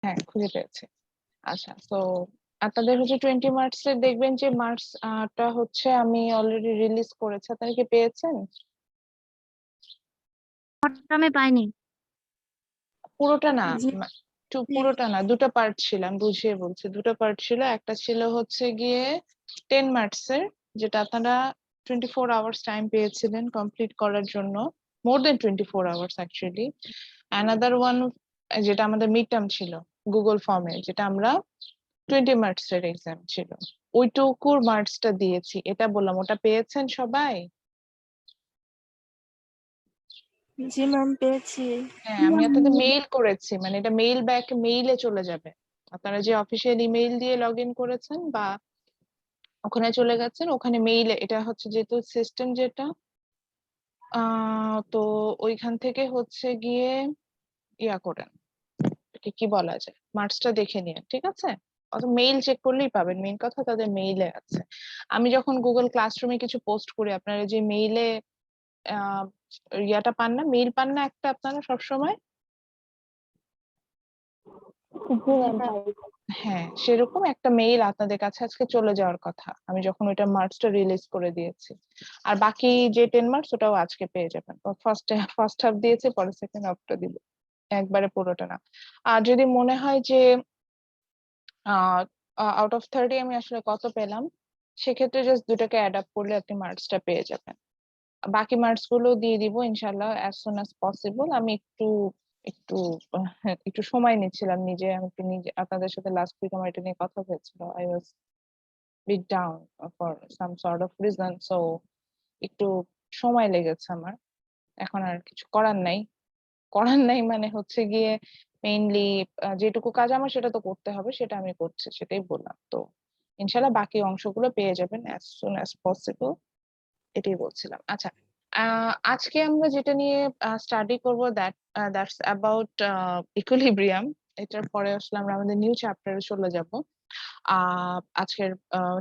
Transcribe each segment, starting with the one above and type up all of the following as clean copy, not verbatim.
হ্যাঁ, খুঁজে পেয়েছি। আচ্ছা, তো আপনাদের হচ্ছে 20 মার্কসের দেখবেন যে মার্কস টা হচ্ছে আমি অলরেডি রিলিজ করেছি, আপনারা কি পেয়েছেন? আমি পাইনি। পুরোটা না, জি। পুরোটা না, দুটো পার্ট ছিল, আমি বুঝিয়ে বলছি। দুটো পার্ট ছিল, একটা ছিল হচ্ছে গিয়ে 10 মার্কসের, যেটা আপনারা 24 আওয়ার্স টাইম পেয়েছিলেন কমপ্লিট করার জন্য, মোর দেন 24 আওয়ার্স অ্যাকচুয়ালি। অ্যানাদার ওয়ান যেটা আমাদের মিড টার্ম ছিল গুগল ফর্মে, যেটা আমরা 20 মার্কসের এক্সাম ছিল, ওইটুকুর মার্কসটা দিয়েছি। এটা বললাম, ওটা পেয়েছেন সবাই? জি ম্যাম, পেয়েছি। হ্যাঁ, আমি আপনাদের মেইল করেছি, মানে এটা মেইল ব্যাক মেইলে চলে যাবে। আপনারা যে অফিসিয়াল ইমেইল দিয়ে লগ ইন করেছেন বা ওখানে চলে গেছেন, ওখানে মেইলে, এটা হচ্ছে যেহেতু সিস্টেম যেটা, তো ওইখান থেকে হচ্ছে গিয়ে ইয়া করেন, কি বলা যায়, মার্কসটা দেখে নিন, ঠিক আছে? অত মেইল চেক করলেই পাবেন, মেইন কথা তাদের মেইলে আছে। আমি যখন গুগল ক্লাসরুমে কিছু পোস্ট করি, আপনারা যে মেইলে ইয়াটা পান না, মেইল পান না একটা আপনারা সবসময়? হ্যাঁ, সেরকম একটা মেইল আপনাদের কাছে আজকে চলে যাওয়ার কথা, আমি যখন ওইটা মার্কসটা রিলিজ করে দিয়েছি। আর বাকি যে 10 মার্কস, ওটাও আজকে পেয়ে যাবেন। ফার্স্ট হাফ দিয়েছে, পরে সেকেন্ড হাফটা দিব, একবারে পুরোটা না। আর যদি মনে হয় যে আউট অফ 30 আমি আসলে কত পেলাম, সেক্ষেত্রে জাস্ট দুটাকে অ্যাড আপ করলে আপনি মার্কসটা পেয়ে যাবেন। বাকি মার্কস গুলো দিয়ে দিব ইনশাল্লাহ অ্যাজ সুন অ্যাজ পসিবল। আমি একটু একটু একটু সময় নিচ্ছিলাম নিজে, আমি একটু নিজে, আপনাদের সাথে লাস্ট উইক আমার এটা নিয়ে কথা হয়েছিল, I was beat down for some sort of reason, so একটু সময় লেগেছে আমার। এখন আর কিছু করার নাই, মানে হচ্ছে গিয়ে মেইনলি যেটুকু কাজ আমার সেটা তো করতে হবে, সেটা আমি করছি, সেটাই বললাম। তো ইনশাল্লাহ বাকি অংশগুলো পেয়ে যাবেন অ্যাজ সুন অ্যাজ পসিবল, এটাই বলছিলাম। আচ্ছা, আজকে আমরা যেটা নিয়ে স্টাডি করব, দ্যাটস অ্যাবাউট ইকুইলিব্রিয়াম। এটার পরে আসলে আমরা আমাদের নিউ চ্যাপ্টারে চলে যাব। আজকের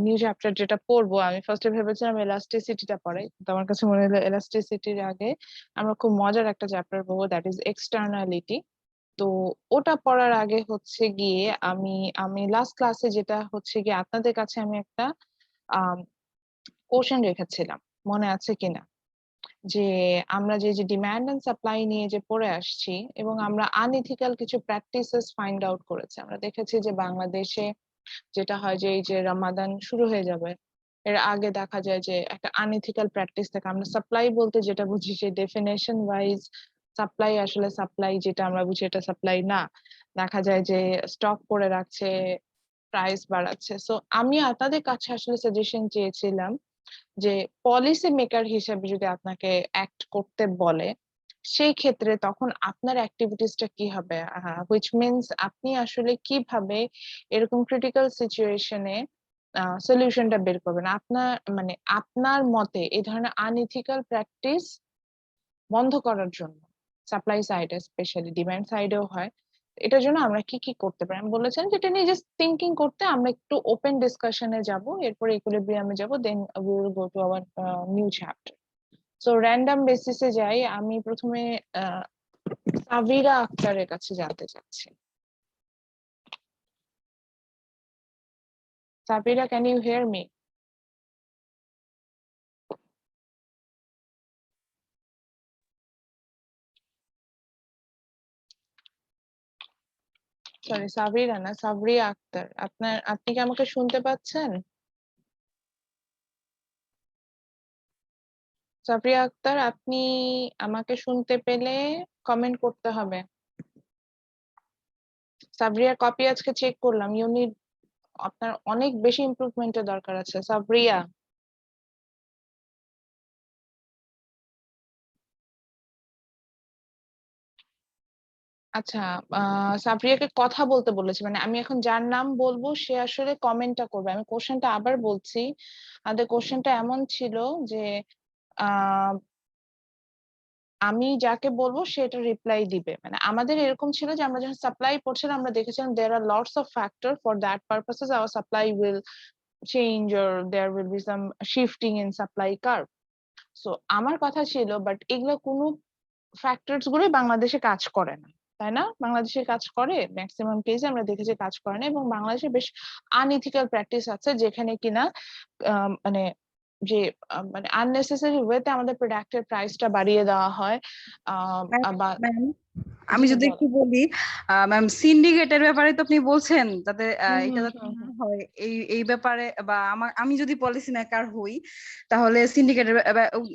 নিউ চ্যাপ্টার যেটা পড়বো, আমি ফার্স্টে ভেবেছিলাম এলাস্টিসিটিটা পড়ে, কিন্তু আমার কাছে মনে হলো এলাস্টিসিটির আগে আমরা খুব মজার একটা চ্যাপ্টার পড়বো, দ্যাট ইজ এক্সটার্নালিটি। তো ওটা পড়ার আগে হচ্ছে গিয়ে আমি আমি লাস্ট ক্লাসে যেটা হচ্ছে গিয়ে আপনাদের কাছে আমি একটা কোশ্চেন রেখেছিলাম, মনে আছে কিনা, যে আমরা যে যে ডিমান্ড এন্ড সাপ্লাই নিয়ে যে পড়ে আসছি, এবং আমরা আনইথিক্যাল কিছু প্র্যাকটিসেস ফাইন্ড আউট করেছি। আমরা দেখেছি যে বাংলাদেশে যেটা হয় যে এই যে রমাদান শুরু হয়ে যাবে, এর আগে দেখা যায় যে একটা আনইথিক্যাল প্র্যাকটিস থাকে। আমরা সাপ্লাই বলতে যেটা বুঝি, সেই ডেফিনেশন ওয়াইজ সাপ্লাই আসলে সাপ্লাই যেটা আমরা বুঝি এটা সাপ্লাই না। দেখা যায় যে স্টক করে রাখছে, প্রাইস বাড়াচ্ছে। সো আমি আপনাদের কাছে আসলে সাজেশন চেয়েছিলাম যে পলিসি মেকার হিসেবে যদি আপনাকে অ্যাক্ট করতে বলে, সেই ক্ষেত্রে তখন আপনার অ্যাক্টিভিটিসটা কি হবে, হুইচ মিনস আপনি আসলে কিভাবে এরকম ক্রিটিক্যাল সিচুয়েশনে সলিউশনটা বের করবেন। আপনার মানে আপনার মতে এই ধরনের আনইথিক্যাল প্র্যাকটিস বন্ধ করার জন্য, সাপ্লাই সাইডে স্পেশালি, ডিমান্ড সাইডেও হয়, এটার জন্য আমরা কি কি করতে পারি। আমি বলেছেন যেটা নিয়ে জাস্ট থিঙ্কিং করতে, আমরা একটু ওপেন ডিসকাশনে যাব, এরপরে ইকুইলিব্রিয়ামে যাব, then we will go to our new chapter. So random বেসিসে যাই, আমি প্রথমে সাবিরা আক্তারের কাছে জানতে চাচ্ছি। Sabira, can you hear me? Sorry, Sabira না, সাবরিয়া আক্তার। আপনি কি আমাকে শুনতে পাচ্ছেন? সাবরিয়া আক্তার, আপনি আমাকে শুনতে পেলে কমেন্ট করতে হবে। সাবরিয়ার কপি আজকে চেক করলাম, ইউনিট আপনার অনেক বেশি ইমপ্রুভমেন্টের দরকার আছে সাবরিয়া। আচ্ছা, সাবরিয়াকে কথা বলতে বলেছি, মানে আমি এখন যার নাম বলবো সে আসলে কমেন্টটা করবে। আমি কোশ্চেনটা আবার বলছি, আমাদের কোশ্চেনটা এমন ছিল যে আহ আমি যাকে বলবো সে এটা রিপ্লাই দিবে। মানে আমাদের এরকম ছিল যে আমরা যখন সাপ্লাই পড়ছিলাম, আমরা দেখেছিলাম there are lots of factor, for that purposes our supply will change, or there will be some shifting in supply curve. So আমার কথা ছিল, বাট এগুলো কোনো ফ্যাক্টরস গুলো বাংলাদেশে কাজ করে না। তাই না? বাংলাদেশে কাজ করে, ম্যাক্সিমাম কেসে আমরা দেখেছি কাজ করে না, এবং বাংলাদেশে বেশ আনইথিক্যাল প্র্যাকটিস আছে যেখানে কিনা মানে যে মানে আননেসেসারি ওয়েতে আমাদের প্রোডাক্টের প্রাইসটা বাড়িয়ে দেওয়া হয়। বা ম্যাম জি আমি যদি বল। একটু বলি, ম্যাম সিন্ডিকেটের ব্যাপারে তো আপনি বলছেন, যাতে এটা যাতে হুম। না হয় এই ব্যাপারে, বা আমি যদি পলিসি মেকার হই তাহলে সিন্ডিকেটের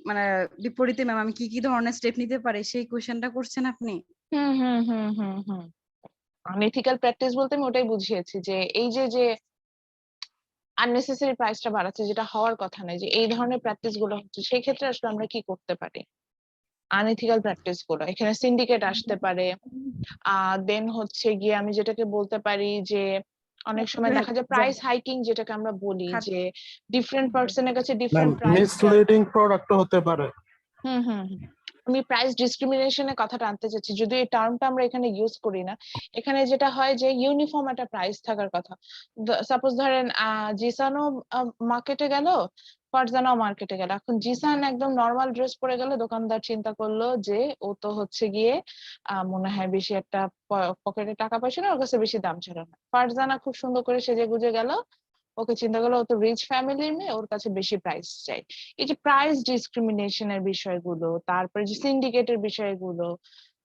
মানে বিপরীতে ম্যাম আমি কি কি ধরনের স্টেপ নিতে পারি, সেই কোশ্চেনটা করছেন আপনি। হুম হুম হুম হুম হুম আনএথিক্যাল প্র্যাকটিস বলতে আমি ওটাই বুঝিয়েছি, যে এই যে আননেসেসারি প্রাইসটা বাড়াচ্ছে, যেটা হওয়ার কথা নয়, যে এই ধরনের প্র্যাকটিস গুলো হচ্ছে, সেই ক্ষেত্রে আসলে আমরা কি করতে পারি। আনএথিক্যাল প্র্যাকটিস গুলো এখানে সিন্ডিকেট আসতে পারে। দেন হচ্ছে গিয়ে আমি যেটাকে বলতে পারি যে অনেক সময় দেখা যায় প্রাইস হাইকিং, যেটাকে আমরা বলি, যে ডিফারেন্ট পার্সনের কাছে ডিফারেন্ট প্রাইস। মিসলিডিং প্রোডাক্ট হতে পারে। হুম হুম হুম। আমি প্রাইস ডিসক্রিমিনেশনের কথাটা আনতে চাচ্ছি, যদিও এই টার্মটা আমরা এখানে ইউজ করি না। এখানে যেটা হয় যে ইউনিফর্ম একটা প্রাইস থাকার কথা। সাপোজ ধরেন জিসানও মার্কেটে গেল, ফারজানাও মার্কেটে গেল, এখন জিসান একদম নর্মাল ড্রেস পরে গেল, দোকানদার চিন্তা করলো যে ও তো হচ্ছে গিয়ে মনে হয় বেশি একটা পকেটে টাকা পয়সা না, ওর কাছে বেশি দাম ছিল না। ফারজানা খুব সুন্দর করে সেজে গুজে গেল, ওকে চিন্তা করলো ও তো রিচ ফ্যামিলির মেয়ে, ওর কাছে বেশি প্রাইস চাই। এই যে প্রাইস ডিসক্রিমিনেশনের বিষয়গুলো, তারপরে যে সিন্ডিকেটের বিষয়গুলো,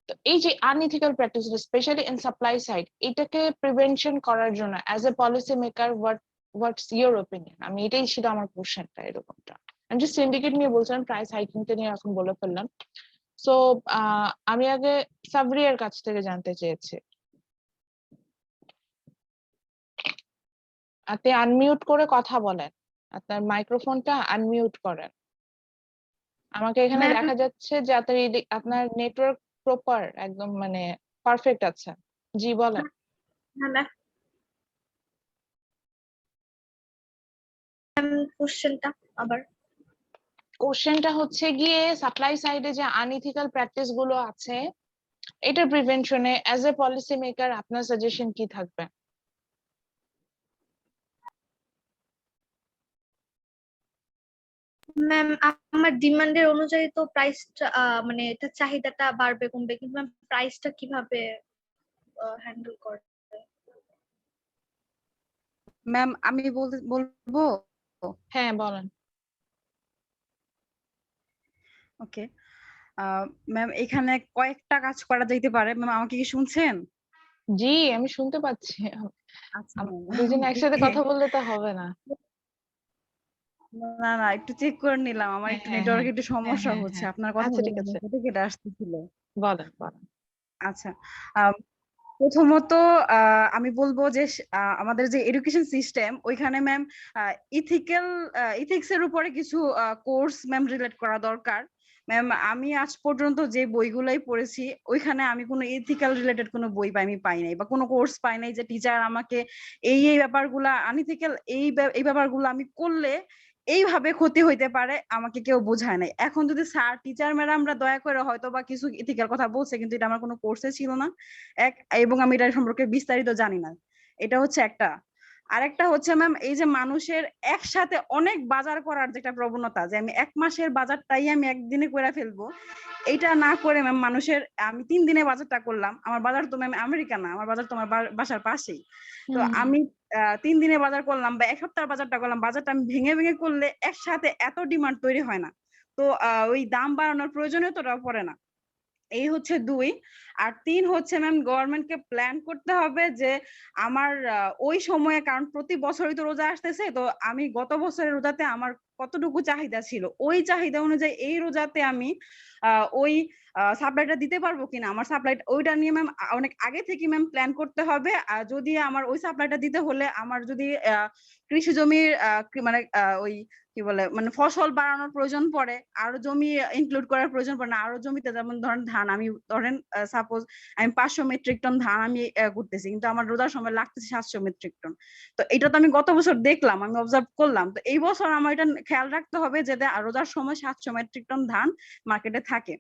তো এই যে unethical practice, specially in supply side, এটাকে প্রিভেনশন করার জন্য as a policy maker what's your opinion? আমি এটাই ছিল আমার কোশ্চেনটা, এরকমটা। আমি যে সিন্ডিকেট নিয়ে বলছিলাম, প্রাইস হাইকিংটা নিয়ে এখন বলে ফেললাম। সো আমি আগে সাবরিয়ার কাছ থেকে জানতে চেয়েছি। আপনি আনমিউট করে কথা বলেন, আপনার মাইক্রোফোনটা আনমিউট করেন। আমাকে এখানে ম্যাম দেখা যাচ্ছে যে আপনার নেটওয়ার্ক প্রপার, একদম মানে পারফেক্ট আছে। জি বলেন। ম্যাম কোশ্চেনটা আবার কোশ্চেনটা হচ্ছে গিয়ে সাপ্লাই সাইডে যে আনইথিক্যাল প্র্যাকটিস গুলো আছে, এটা প্রিভেনশনে অ্যাজ এ পলিসি মেকার আপনার সাজেশন কি থাকবে? ম্যাম আমার ডিমান্ডের অনুযায়ী তো প্রাইসটা মানে এটা চাহিদাটা বাড়বে কমবে, কিন্তু ম্যাম প্রাইসটা কিভাবে হ্যান্ডেল করে? ম্যাম আমি বলবো। হ্যাঁ বলেন। ওকে ম্যাম, এখানে কয়েকটা কাজ করা যেতে পারে। ম্যাম আমাকে কি শুনছেন? জি আমি শুনতে পাচ্ছি। আচ্ছা দুজন একসাথে কথা বললে তো হবে না। না না, একটু চেক করে নিলাম, আমার হ্যাঁ একটু হ্যাঁ নেটওয়ার্ক হ্যাঁ একটু হ্যাঁ সমস্যা হ্যাঁ হচ্ছে, হ্যাঁ আপনার কথা আচ্ছা ঠিক আছে, কেটে কেটে আসতেছিল। বলেন বলেন। আচ্ছা, প্রথমত আমি বলবো যে আমাদের যে এডুকেশন সিস্টেম, ওইখানে ম্যাম ইথিক্স এর উপরে কিছু কোর্স ম্যাম রিলেট করা দরকার। ম্যাম আমি আজ পর্যন্ত যে বইগুলাই পড়েছি, ওইখানে আমি কোনো ইথিক্যাল রিলেটেড কোনো বই আমি পাই নাই, বা কোনো কোর্স পাই নাই যে টিচার আমাকে এই ব্যাপারগুলা আনইথিক্যাল এই ব্যাপারগুলো আমি করলে এইভাবে ক্ষতি হইতে পারে আমাকে কেউ বোঝায় নাই। এখন যদি স্যার টিচার ম্যাডামরা দয়া করে হয়তো বা কিছু ইথিক্যাল কথা বলছে, কিন্তু এটা আমার কোনো কোর্সে ছিল না, এবং আমি এটা সম্পর্কে বিস্তারিত জানি না। এটা হচ্ছে একটা। আরেকটা হচ্ছে ম্যাম, এই যে মানুষের একসাথে অনেক বাজার করার যে একটা প্রবণতা, যে আমি 1 মাসের বাজারটাই আমি একদিনে করে ফেলবো, এইটা না করে ম্যাম মানুষের, আমি 3 দিনে বাজারটা করলাম, আমার বাজার তো ম্যাম আমেরিকা না, আমার বাজার তো আমার বাসার পাশেই। তো আমি 3 দিনে বাজার করলাম বা 1 সপ্তাহ বাজারটা করলাম, বাজারটা আমি ভেঙে ভেঙে করলে একসাথে এত ডিমান্ড তৈরি হয় না, তো ওই দাম বাড়ানোর প্রয়োজনীয়তাটাও পড়ে না। এই হচ্ছে 2। আর 3 হচ্ছে ম্যাম, গভর্নমেন্টকে প্ল্যান করতে হবে যে আমার ওই সময়ে, কারণ প্রতি বছরই তো রোজা আসতেছে, তো আমি গত বছরের রোজাতে আমার কতটুকু চাহিদা ছিল, ওই চাহিদা অনুযায়ী এই রোজাতে আমি ওই সাপ্লাইটা দিতে পারবো কিনা, আমার সাপ্লাই ওইটা নিয়ে ম্যাম অনেক আগে থেকে ম্যাম প্ল্যান করতে হবে। আর যদি আমার ওই সাপ্লাইটা দিতে হলে আমার যদি কৃষি জমির মানে ওই কি বলে মানে ফসল বাড়ানোর প্রয়োজন পড়ে, আরো জমি ইনক্লুড করার প্রয়োজন পড়ে না, আরো জমিতে যেমন ধরেন ধান, আমি ধরেন সাপোজ আমি 500 মেট্রিক টন ধান আমি করতেছি, কিন্তু আমার রোজার সময় লাগতেছে 700 মেট্রিক টন। তো এটা তো আমি গত বছর দেখলাম, আমি অবজার্ভ করলাম, তো এই বছর আমার এটা খেয়াল রাখতে হবে যে রোজার সময় 700 মেট্রিক টন ধান মার্কেটে থাকে।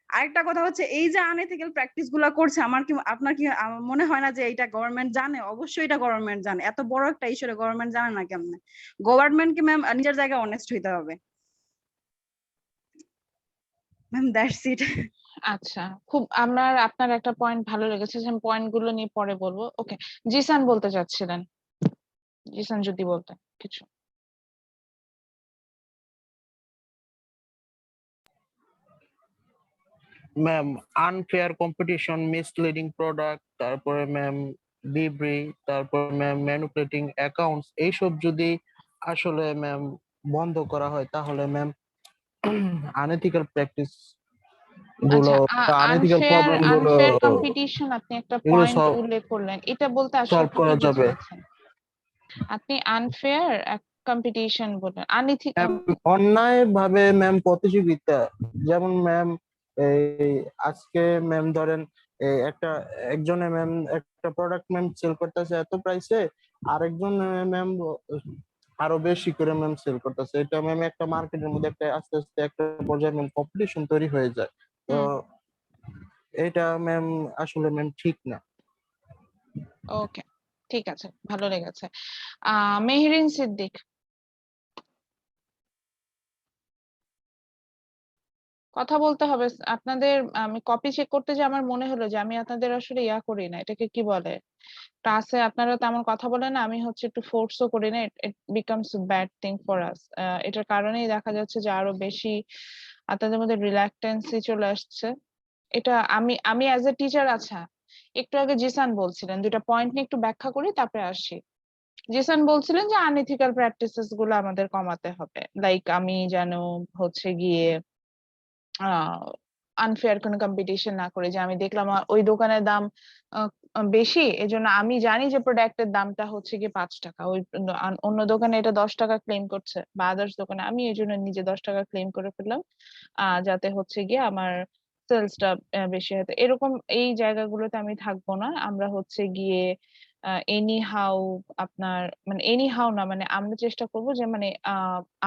আরেকটা কথা হচ্ছে, এই যে আনএথিক্যাল প্র্যাকটিস গুলা করছে, আপনার কি মনে হয় না যে এটা গভর্নমেন্ট জানে? অবশ্যই এটা গভর্নমেন্ট জানে, এত বড় একটা ইস্যু গভর্নমেন্ট জানে না কেমনে? গভর্নমেন্টকে ম্যাম নিজের জায়গায় অনেস্ট হইতে হবে। Ma'am that's it. আচ্ছা, খুব আপনার একটা পয়েন্ট ভালো লেগেছে যে আমি পয়েন্ট গুলো নিয়ে পরে বলবো। ওকে, জিসান বলতে চাচ্ছিলেন, জিসান যদি বলতেন কিছু। Ma'am, unfair competition, misleading product, তারপরে ম্যাম ডিব্রি, তারপর ম্যাম ম্যানুপুলেটিং অ্যাকাউন্টস, এইসব যদি আসলে ম্যাম বন্ধ করা হয় তাহলে ম্যাম আনএথিক্যাল প্র্যাকটিস গুলো, আচ্ছা, আনএথিক্যাল আনফেয়ার প্রবলেম গুলো, আনফেয়ার কম্পিটিশন আপনি একটা এগুলো পয়েন্ট সব উল্লেখ করলেন, এটা বলতে আসলে সলভ আপনি কি করা যাবে। বুঝিয়েছেন? আপনি আনফেয়ার কম্পিটিশন বললেন, ম্যাম, অন্যায় ভাবে ম্যাম প্রতিযোগিতা, যেমন ম্যাম এই আজকে ম্যাম ধরেন একজনে ম্যাম একটা প্রোডাক্ট ম্যাম সেল করতেছে এত প্রাইসে, আরেকজন ম্যাম আরো বেশি করে ম্যাম সেল করতেছে, এটা ম্যাম একটা মার্কেটের মধ্যে একটা আস্তে আস্তে একটা পর্যায়ে ম্যাম কম্পিটিশন তৈরি হয়ে যায়। তো এটা ম্যাম আসলে ম্যাম ঠিক না। ওকে, ঠিক আছে, ভালো লেগেছে। মেহেরিন সিদ্দিক, কথা বলতে হবে আপনাদের। আমি কপি চেক করতে যে আমার মনে হলো যে আমি আপনাদের আসলে ইয়া করি না, এটাকে কি বলে, ক্লাসে আপনারা তেমন কথা বলেন না, আমি হচ্ছে একটু ফোর্সও করি না, it becomes bad thing for us. এটার কারণেই দেখা যাচ্ছে যে আরো বেশি আপনাদের মধ্যে রিল্যাক্টেন্সি চলে আসছে। এটা আমি আমি অ্যাজ এ টিচার, আচ্ছা একটু আগে জিসান বলছিলেন, দুইটা পয়েন্ট নিয়ে একটু ব্যাখ্যা করি তারপরে আসি। জিসান বলছিলেন যে আনএথিক্যাল প্র্যাকটিসেস গুলো আমাদের কমাতে হবে, লাইক আমি যেন হচ্ছে গিয়ে আনফেয়ার কোনো কম্পিটিশন না করে, যে আমি দেখলাম ওই দোকানের দাম আহ, বেশি, এজন্য আমি জানি যে প্রোডাক্টের দামটা হচ্ছে কি 5 টাকা, ওই অন্য দোকানে এটা 10 টাকা ক্লেম করছে, বা আদার্স দোকানে আমি এই জন্য নিজে 10 টাকা ক্লেম করে ফেললাম, যাতে হচ্ছে গিয়ে আমার সেলসটা বেশি হয়। তো এরকম এই জায়গাগুলোতে আমি থাকবো না। আমরা হচ্ছে গিয়ে এনি হাউ আপনার মানে এনি হাউ না, মানে আমরা চেষ্টা করবো যে মানে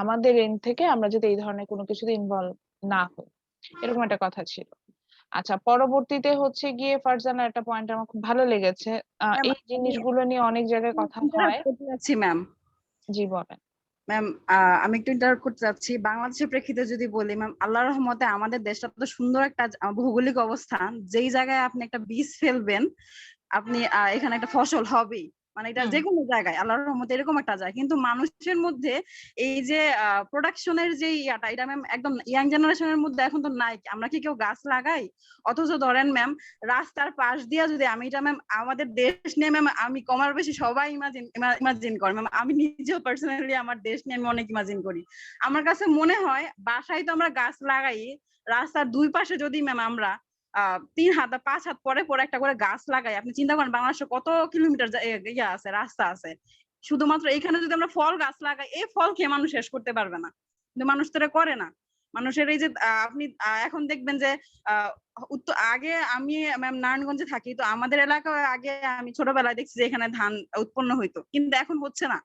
আমাদের এন্ড থেকে আমরা যাতে এই ধরনের কোনো কিছুতে ইনভলভ না হই, এরকম একটা কথা ছিল। আচ্ছা, পরবর্তীতে হচ্ছে গিয়ে ফারজানার একটা পয়েন্ট আমার খুব ভালো লেগেছে। ম্যাম এই জিনিসগুলো নিয়ে অনেক জায়গায় কথা হয়। ইন্টারাপ্ট করতে যাচ্ছি ম্যাম। জি বলেন। ম্যাম, আমি একটু ইন্টারাপ্ট করতে চাচ্ছি। বাংলাদেশের প্রেক্ষিতে যদি বলি ম্যাম, আল্লাহর রহমতে আমাদের দেশটা তো সুন্দর একটা ভৌগোলিক অবস্থান, যেই জায়গায় আপনি একটা বীজ ফেলবেন আপনি এখানে একটা ফসল হবেই, মানে এটা যে কোনো জায়গায় আল্লাহর রহমতে এরকম একটা যায়। কিন্তু মানুষের মধ্যে এই যে প্রোডাকশনের যে ইয়াটা, এটা ম্যাম একদম ইয়াং জেনারেশনের মধ্যে এখন তো নাই। আমরা কি কেউ গাছ লাগাই? অথচ ধরেন ম্যাম, রাস্তার পাশ দিয়ে যদি আমি এটা ম্যাম আমাদের দেশ নিয়ে ম্যাম আমি কমার বেশি সবাই ইমাজিন করে ম্যাম, আমি নিজেও পার্সোনালি আমার দেশ নিয়ে আমি অনেক ইমাজিন করি। আমার কাছে মনে হয় বাসায় তো আমরা গাছ লাগাই, রাস্তার দুই পাশে যদি ম্যাম আমরা 3 হাত বা 5 হাত পরে পরে একটা করে গাছ লাগাই, আপনি চিন্তা করেন বাংলাদেশে কত কিলোমিটার ইয়া আছে, রাস্তা আছে। শুধুমাত্র এখানে যদি আমরা ফল গাছ লাগাই, এই ফল খেয়ে মানুষ শেষ করতে পারবে না, কিন্তু মানুষ তো এটা করে না। মানুষের এই যে আপনি এখন দেখবেন যে আগে আমি ম্যাম নারায়ণগঞ্জে থাকি, তো আমাদের এলাকায় আগে আমি ছোটবেলায় দেখছি যে এখানে ধান উৎপন্ন হইতো, কিন্তু এখন হচ্ছে না।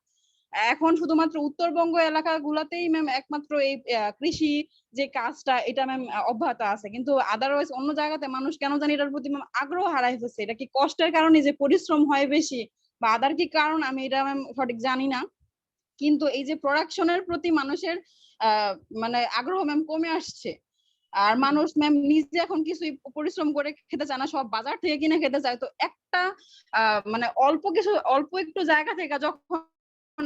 এখন শুধুমাত্র উত্তরবঙ্গ এলাকাগুলোতেই ম্যাম একমাত্র এই কৃষি যে কাজটা এটা ম্যাম অব্যাহত আছে, কিন্তু আদারওয়াইজ অন্য জায়গাতে মানুষ কেন জানি এটার প্রতি ম্যাম আগ্রহ হারাই ফেলছে। এটা কি কষ্টের কারণে যে পরিশ্রম হয় বেশি, বা আদার কি কারণ, আমি এটা ম্যাম সঠিক জানি না। কিন্তু এই যে প্রোডাকশনের প্রতি মানুষের মানে আগ্রহ ম্যাম কমে আসছে। আর মানুষ ম্যাম নিজে এখন কিছুই পরিশ্রম করে খেতে চায় না, সব বাজার থেকে কিনে খেতে চায়। তো একটা মানে অল্প একটু জায়গা থেকে যখন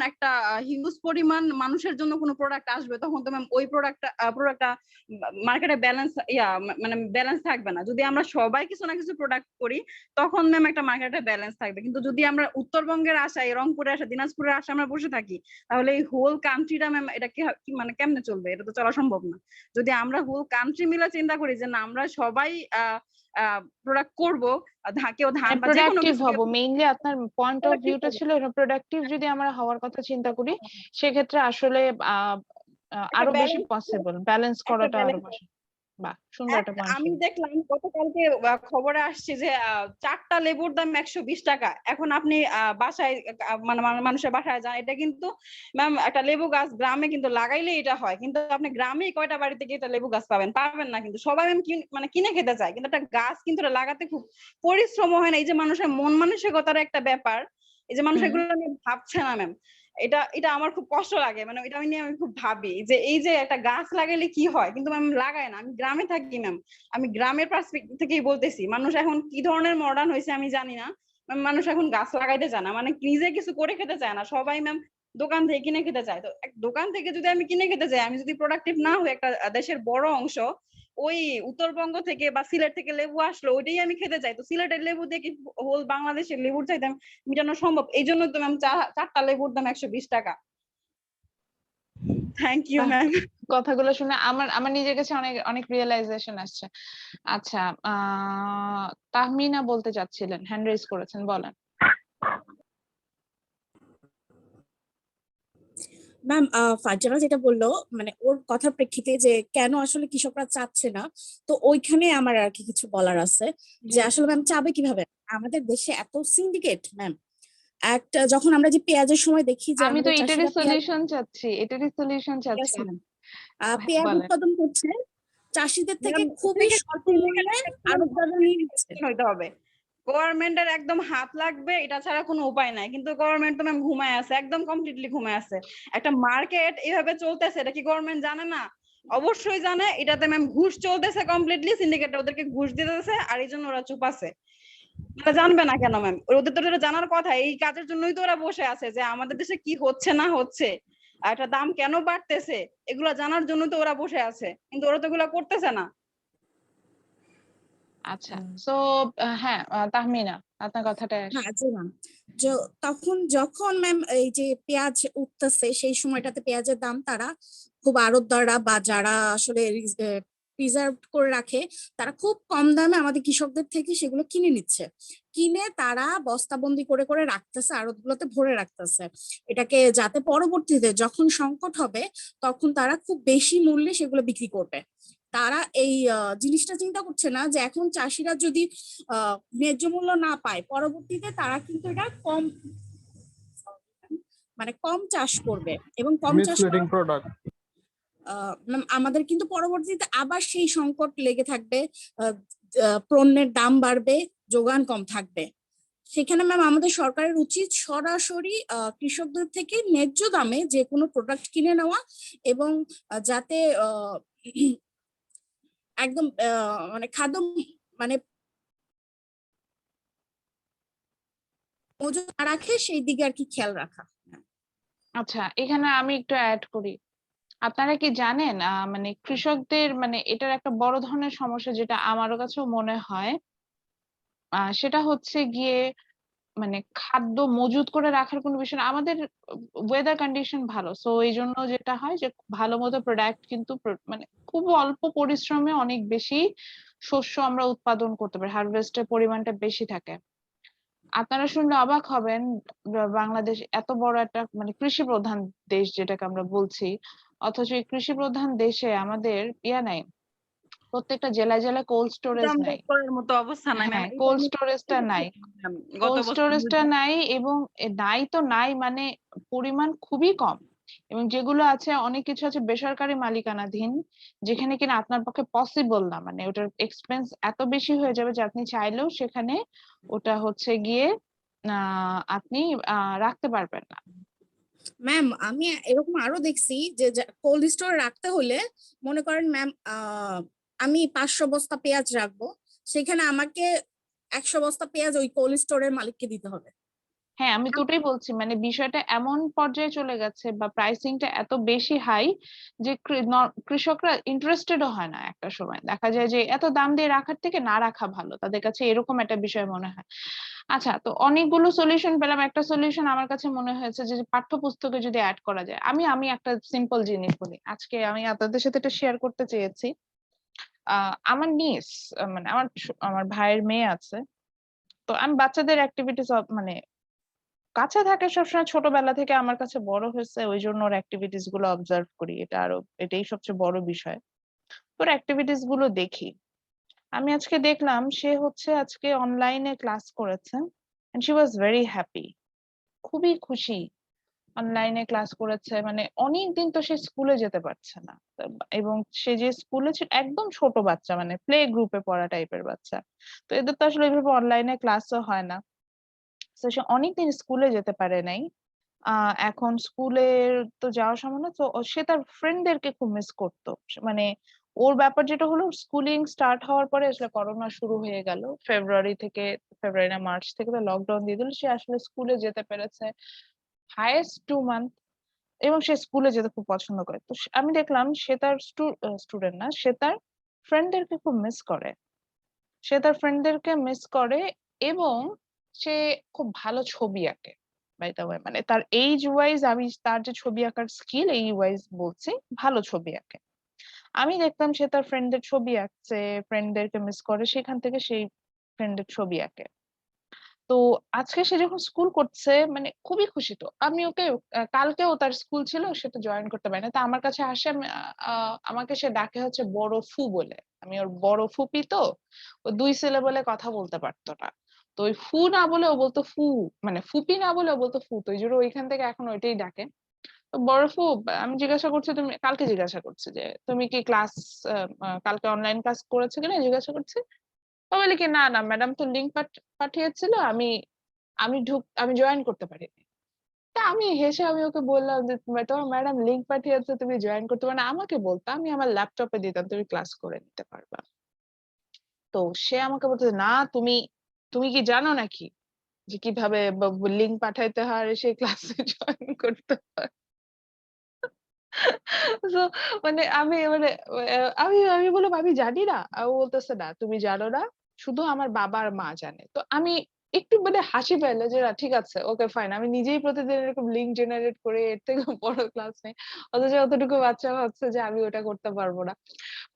একটা হিউজ পরিমাণ মানুষের জন্য কোনো প্রোডাক্ট আসবে, তখন তো ম্যাম ওই প্রোডাক্টটা মার্কেটে মানে ব্যালেন্স থাকবে না। যদি আমরা সবাই কিছু না কিছু প্রোডাক্ট করি, তখন ম্যাম একটা মার্কেটে ব্যালেন্স থাকবে। কিন্তু যদি আমরা উত্তরবঙ্গের আশায়, রংপুরের আশায়, দিনাজপুরের আশায় আমরা বসে থাকি, তাহলে এই হোল কান্ট্রিটা ম্যাম এটা মানে কেমনে চলবে? এটা তো চলা সম্ভব না। যদি আমরা হোল কান্ট্রি মিলে চিন্তা করি যে না, আমরা সবাই প্রোডাক্ট করবো, কেউ ধান বা যে কোনো প্রোডাক্টিভ কিছু হব, মেইনলি আপনার পয়েন্ট অফ ভিউটা ছিল প্রোডাক্টিভ যদি আমরা হওয়ার কথা চিন্তা করি, সেক্ষেত্রে আসলে আহ একটা আরো বেশি ব্যালেন্স, পসিবল, ব্যালেন্স একটা করাটা আরো ব্যালেন্স। বেশি। বাহ, সুন্দর একটা পয়েন্ট আমি ছিল। দেখলাম গতকালকে খবরে আসছে যে 4টা লেবুর দাম 120 টাকা। এখন আপনি বাসায় মানে মানুষের বাসায় যান, এটা কিন্তু ম্যাম একটা লেবু গাছ গ্রামে কিন্তু লাগাইলে এটা হয়, কিন্তু আপনি গ্রামে কয়টা বাড়িতে গিয়ে একটা লেবু গাছ পাবেন না। কিন্তু সবাই মানে কিনে খেতে চায়, কিন্তু একটা গাছ কিন্তু লাগাতে খুব পরিশ্রম হয় না। এই যে মানুষের মন মানসিকতার একটা ব্যাপার, এই যে মানুষ হুম। এগুলো নিয়ে ভাবছে না ম্যাম, এটা এটা আমার খুব কষ্ট লাগে, মানে এটা নিয়ে আমি খুব ভাবি যে এই যে একটা গাছ লাগাইলে কি হয়, কিন্তু ম্যাম লাগায় না। আমি গ্রামে থাকি ম্যাম, আমি গ্রামের পার্সপেক্টিভ থেকেই বলতেছি, মানুষ এখন কি ধরনের মডার্ন হয়েছে আমি জানি না, মানুষ এখন গাছ লাগাইতে চায় না, মানে নিজে কিছু করে খেতে চায় না, সবাই ম্যাম দোকান থেকে কিনে খেতে চায়। তো দোকান থেকে যদি আমি কিনে খেতে চাই, আমি যদি প্রোডাক্টিভ না হই, একটা দেশের বড় অংশ ওই উত্তরবঙ্গ থেকে বা সিলেট থেকে লেবু আসলো ওইটাই আমি খেতে চাই, তো সিলেটের লেবু দিয়ে কি হোল বাংলাদেশের লেবুর চাইতে মিটানো সম্ভব? এই জন্য তো ম্যাম চারটা লেবুর দাম 120 টাকা। থ্যাংক ইউ বাহ! ম্যাম। কথাগুলো শুনে আমার আমার নিজের কাছে অনেক অনেক রিয়েলাইজেশন আসছে। আচ্ছা, তাহমিনা বলতে চাচ্ছিলেন, হ্যান্ড রেজ করেছেন, বলেন। ম্যাম ফারজানা যেটা বললো মানে ওর কথার প্রেক্ষিতে যে কেন আসলে কৃষকরা চাচ্ছে না, তো ওইখানে আমার আর কি কিছু বলার আছে যে আসলে ম্যাম চাবে কিভাবে? আমাদের দেশে এত সিন্ডিকেট ম্যাম। একটা যখন আমরা যে পেঁয়াজের সময় দেখি যে আমি তো আমাদের এটারই চাষিরা পেঁয়াজ, সলিউশন চাচ্ছি, এটারই সলিউশন চাচ্ছি। ম্যাম হ্যাঁ, পেঁয়াজ বলেন। উৎপাদন করছে চাষিদের থেকে ম্যাম খুবই স্বল্প মূল্যে আড়তদাররা নিয়ে নিচ্ছে। হইতে হবে, গভর্নমেন্টের একদম হাত লাগবে, এটা ছাড়া কোনো উপায় নাই। কিন্তু গভর্নমেন্ট তো ম্যাম ঘুমায় আছে, একদম কমপ্লিটলি ঘুমায় আছে। একটা মার্কেট এভাবে চলতেছে, এটা কি গভর্নমেন্ট জানে না? অবশ্যই জানে। এটাতে ম্যাম ঘুষ চলতেছে কমপ্লিটলি, সিন্ডিকেট ওদেরকে ঘুষ দিতেছে, আর এই জন্য ওরা চুপ আছে। ওরা জানবে না কেন ম্যাম? ওদের তো এটা জানার কথা, এই কাজের জন্যই তো ওরা বসে আছে যে আমাদের দেশে কি হচ্ছে না হচ্ছে, আর একটা দাম কেন বাড়তেছে, এগুলা জানার জন্য তো ওরা বসে আছে, কিন্তু ওরা তো এগুলা করতেছে না। আচ্ছা, সো হ্যাঁ, তাহমিনা, আপনার কথাটাই আসে। হ্যাঁ জি ম্যাম। তখন যখন ম্যাম এই যে পেঁয়াজ উঠতেছে সেই সময়টাতে পেঁয়াজের দাম তারা খুব আড়তদাররা বা যারা আসলে প্রিজার্ভ করে রাখে তারা খুব কম দামে আমাদের কৃষকদের থেকে সেগুলো কিনে নিচ্ছে, কিনে তারা বস্তাবন্দি করে করে রাখতেছে, আড়তগুলোতে ভরে রাখতেছে এটাকে, যাতে পরবর্তীতে যখন সংকট হবে তখন তারা খুব বেশি মূল্যে সেগুলো বিক্রি করবে। তারা এই জিনিসটা চিন্তা করছে না যে এখন চাষিরা যদি ন্যায্য মূল্য না পায় পরবর্তীতে তারা কিন্তু এটা কম মানে কম চাষ করবে এবং কম চাষ মিসলিডিং করার প্রোডাক্ট। আমাদের কিন্তু পরবর্তীতে আবার সেই সংকট লেগে থাকবে, পণ্যের দাম বাড়বে, যোগান কম থাকবে। সেখানে ম্যাম আমাদের সরকারের উচিত সরাসরি কৃষকদের থেকে ন্যায্য দামে যে কোনো প্রোডাক্ট কিনে নেওয়া এবং যাতে একদম মানে খাদ্য মানে মজুত না রাখে সেই দিকে আর কি খেয়াল রাখা। আচ্ছা, এখানে আমি একটু অ্যাড করি। আপনারা কি জানেন, মানে কৃষকদের মানে এটার একটা বড় ধরনের সমস্যা যেটা আমারও কাছেও মনে হয়, সেটা হচ্ছে গিয়ে মানে খাদ্য মজুত করে রাখার কোনো বিষয় না। আমাদের ওয়েদার কন্ডিশন ভালো, সো এই জন্য যেটা হয় যে ভালো মতো প্রোডাক্ট কিন্তু মানে খুব অল্প পরিশ্রমে অনেক বেশি শস্য আমরা উৎপাদন করতে পারি, হারভেস্টের পরিমাণটা বেশি থাকে। আপনারা শুনলে অবাক হবেন, বাংলাদেশ এত বড় একটা মানে কৃষি প্রধান দেশ যেটাকে আমরা বলছি, অথচ এই কৃষি প্রধান দেশে আমাদের নাই, প্রত্যেকটা জেলায় জেলায় কোল্ড স্টোরেজ নাই। করার মতো অবস্থা নাই ম্যাম। হ্যাঁ, কোল্ড স্টোরেজটা নাই, গত কোল্ড বছর স্টোরেজটা নাই, এবং নাই তো নাই মানে পরিমাণ খুবই কম। এবং যেগুলো আছে অনেক কিছু আছে বেসরকারি মালিকানাধীন, যেখানে কিনা আপনার পক্ষে পসিবল না, মানে ওটার এক্সপেন্স এত বেশি হয়ে যাবে যে আপনি চাইলেও সেখানে ওটা হচ্ছে গিয়ে আপনি রাখতে পারবেন না। ম্যাম আমি এরকম আরো দেখছি যে কোল্ড স্টোর রাখতে হলে মনে করেন ম্যাম আমি 500 বস্তা পেঁয়াজ রাখবো, সেখানে আমাকে 100 বস্তা পেঁয়াজ ওই কোল্ড স্টোরের মালিককে দিতে হবে। হ্যাঁ, আমি তো ওটাই বলছি, মানে বিষয়টা এমন পর্যায়ে চলে গেছে বা প্রাইসিংটা এত বেশি হাই যে কৃষকরা ইন্টারেস্টেডও হয় না। একটা সময় দেখা যায় যে এত দাম দিয়ে রাখার থেকে না রাখা ভালো, তাদের কাছে এরকম একটা বিষয় মনে হয়। আচ্ছা, তো অনেকগুলো সলিউশন পেলাম, একটা সলিউশন আমার কাছে মনে হয়েছে যে পাঠ্যপুস্তকে যদি অ্যাড করা যায়। আমি আমি একটা সিম্পল জিনিস বলি, আজকে আমি আপনাদের সাথে এটা শেয়ার করতে চেয়েছি। আমার নিস, মানে আমার আমার ভাইয়ের মেয়ে আছে, তো আমি বাচ্চাদের অ্যাক্টিভিটিস মানে কাছে থাকে সবসময়, ছোটবেলা থেকে আমার কাছে বড় হয়েছে, ওই জন্য ওর অ্যাক্টিভিটিস গুলো অবজার্ভ করি, এটাই সবচেয়ে বড় বিষয়। ওর অ্যাক্টিভিটিস গুলো দেখি। আমি আজকে দেখলাম সে হচ্ছে আজকে অনলাইনে ক্লাস করেছে, and she was very happy, খুবই খুশি। অনলাইনে ক্লাস করেছে, মানে অনেকদিন তো সে স্কুলে যেতে পারছে না, এবং সে যে স্কুলে ছিল একদম ছোট বাচ্চা, মানে প্লে গ্রুপে পড়া টাইপের বাচ্চা, তো এদের তো আসলে এইভাবে অনলাইনে ক্লাসও হয় না। তো সে অনেকদিন স্কুলে যেতে পারে নাই। এখন স্কুলের তো যাওয়া সম্ভব না, তো সে তার ফ্রেন্ডদেরকে খুব মিস করতো। মানে ওর ব্যাপার যেটা হলো, স্কুলিং স্টার্ট হওয়ার পরে আসলে করোনা শুরু হয়ে গেল ফেব্রুয়ারি না মার্চ থেকে তো লকডাউন দিয়ে দিল। সে আসলে স্কুলে যেতে পেরেছে হাইয়েস্ট 2 মান্থ, এবং সে স্কুলে যেতে খুব পছন্দ করে। তো আমি দেখলাম সে তার স্টুডেন্ট না, সে তার ফ্রেন্ডদেরকে খুব মিস করে। সে তার ফ্রেন্ডদেরকে মিস করে, এবং সে খুব ভালো ছবি আঁকে। বাই দ্য ওয়ে, মানে তার এইজ ওয়াইজ, আমি তার যে ছবি আঁকার স্কিল এই ওয়াইজ বলছি, ভালো ছবি আঁকে। আমি দেখতাম সে তার ফ্রেন্ডদের ছবি আঁকছে, ফ্রেন্ডদেরকে মিস করে, সেখান থেকে সেই ফ্রেন্ডের ছবি আঁকে। তো আজকে সে যখন স্কুল করছে, মানে খুবই খুশি। তো আমি ওকে কালকেও তার স্কুল ছিল, সে তো জয়েন করতে পারে না, তা আমার কাছে আসে। আমাকে সে ডাকে হচ্ছে বড় ফু বলে। আমি ওর বড় ফুপি। তো ও 2 সিলেবলে কথা বলতে পারতো না, তো ওই ফু না বলে ও বলতো ফু, মানে ফুপি না বলে ও বলতো ফু। তো ওই জন্য ওইখান থেকে এখন ওইটাই ডাকে। তো বড় ফু, আমি জিজ্ঞাসা করছি, তুমি কালকে জিজ্ঞাসা করছি যে তুমি কি ক্লাস কালকে অনলাইন ক্লাস করেছো কিনা জিজ্ঞাসা করছি। ও বলে কি, না না ম্যাডাম তো লিঙ্ক পাঠিয়েছিল, আমি আমি জয়েন করতে পারিনি। তা আমি হেসে আমি ওকে বললাম যে তোমার ম্যাডাম লিঙ্ক পাঠিয়েছে, তুমি জয়েন করতে পারো না, আমাকে বলতো, আমি আমার ল্যাপটপে দিতাম, তুমি ক্লাস করে নিতে পারবা। তো সে আমাকে বলতো না, তুমি তুমি কি জানো নাকি যে কিভাবে লিঙ্ক পাঠাইতে হয় আর সেই ক্লাসে জয়েন করতে হয়। তো মানে আমি বললাম আমি জানি না। ও বলতেছে না তুমি জানো না, শুধু আমার বাবা আর মা জানে। তো আমি একটু মানে হাসি পেলো যে না, ঠিক আছে, ওকে ফাইন, আমি নিজেই প্রতিদিন এরকম লিঙ্ক জেনারেট করে এর থেকে বড় ক্লাস নেই, অথচ অতটুকু বাচ্চা ভাবছে যে আমি ওটা করতে পারবো না।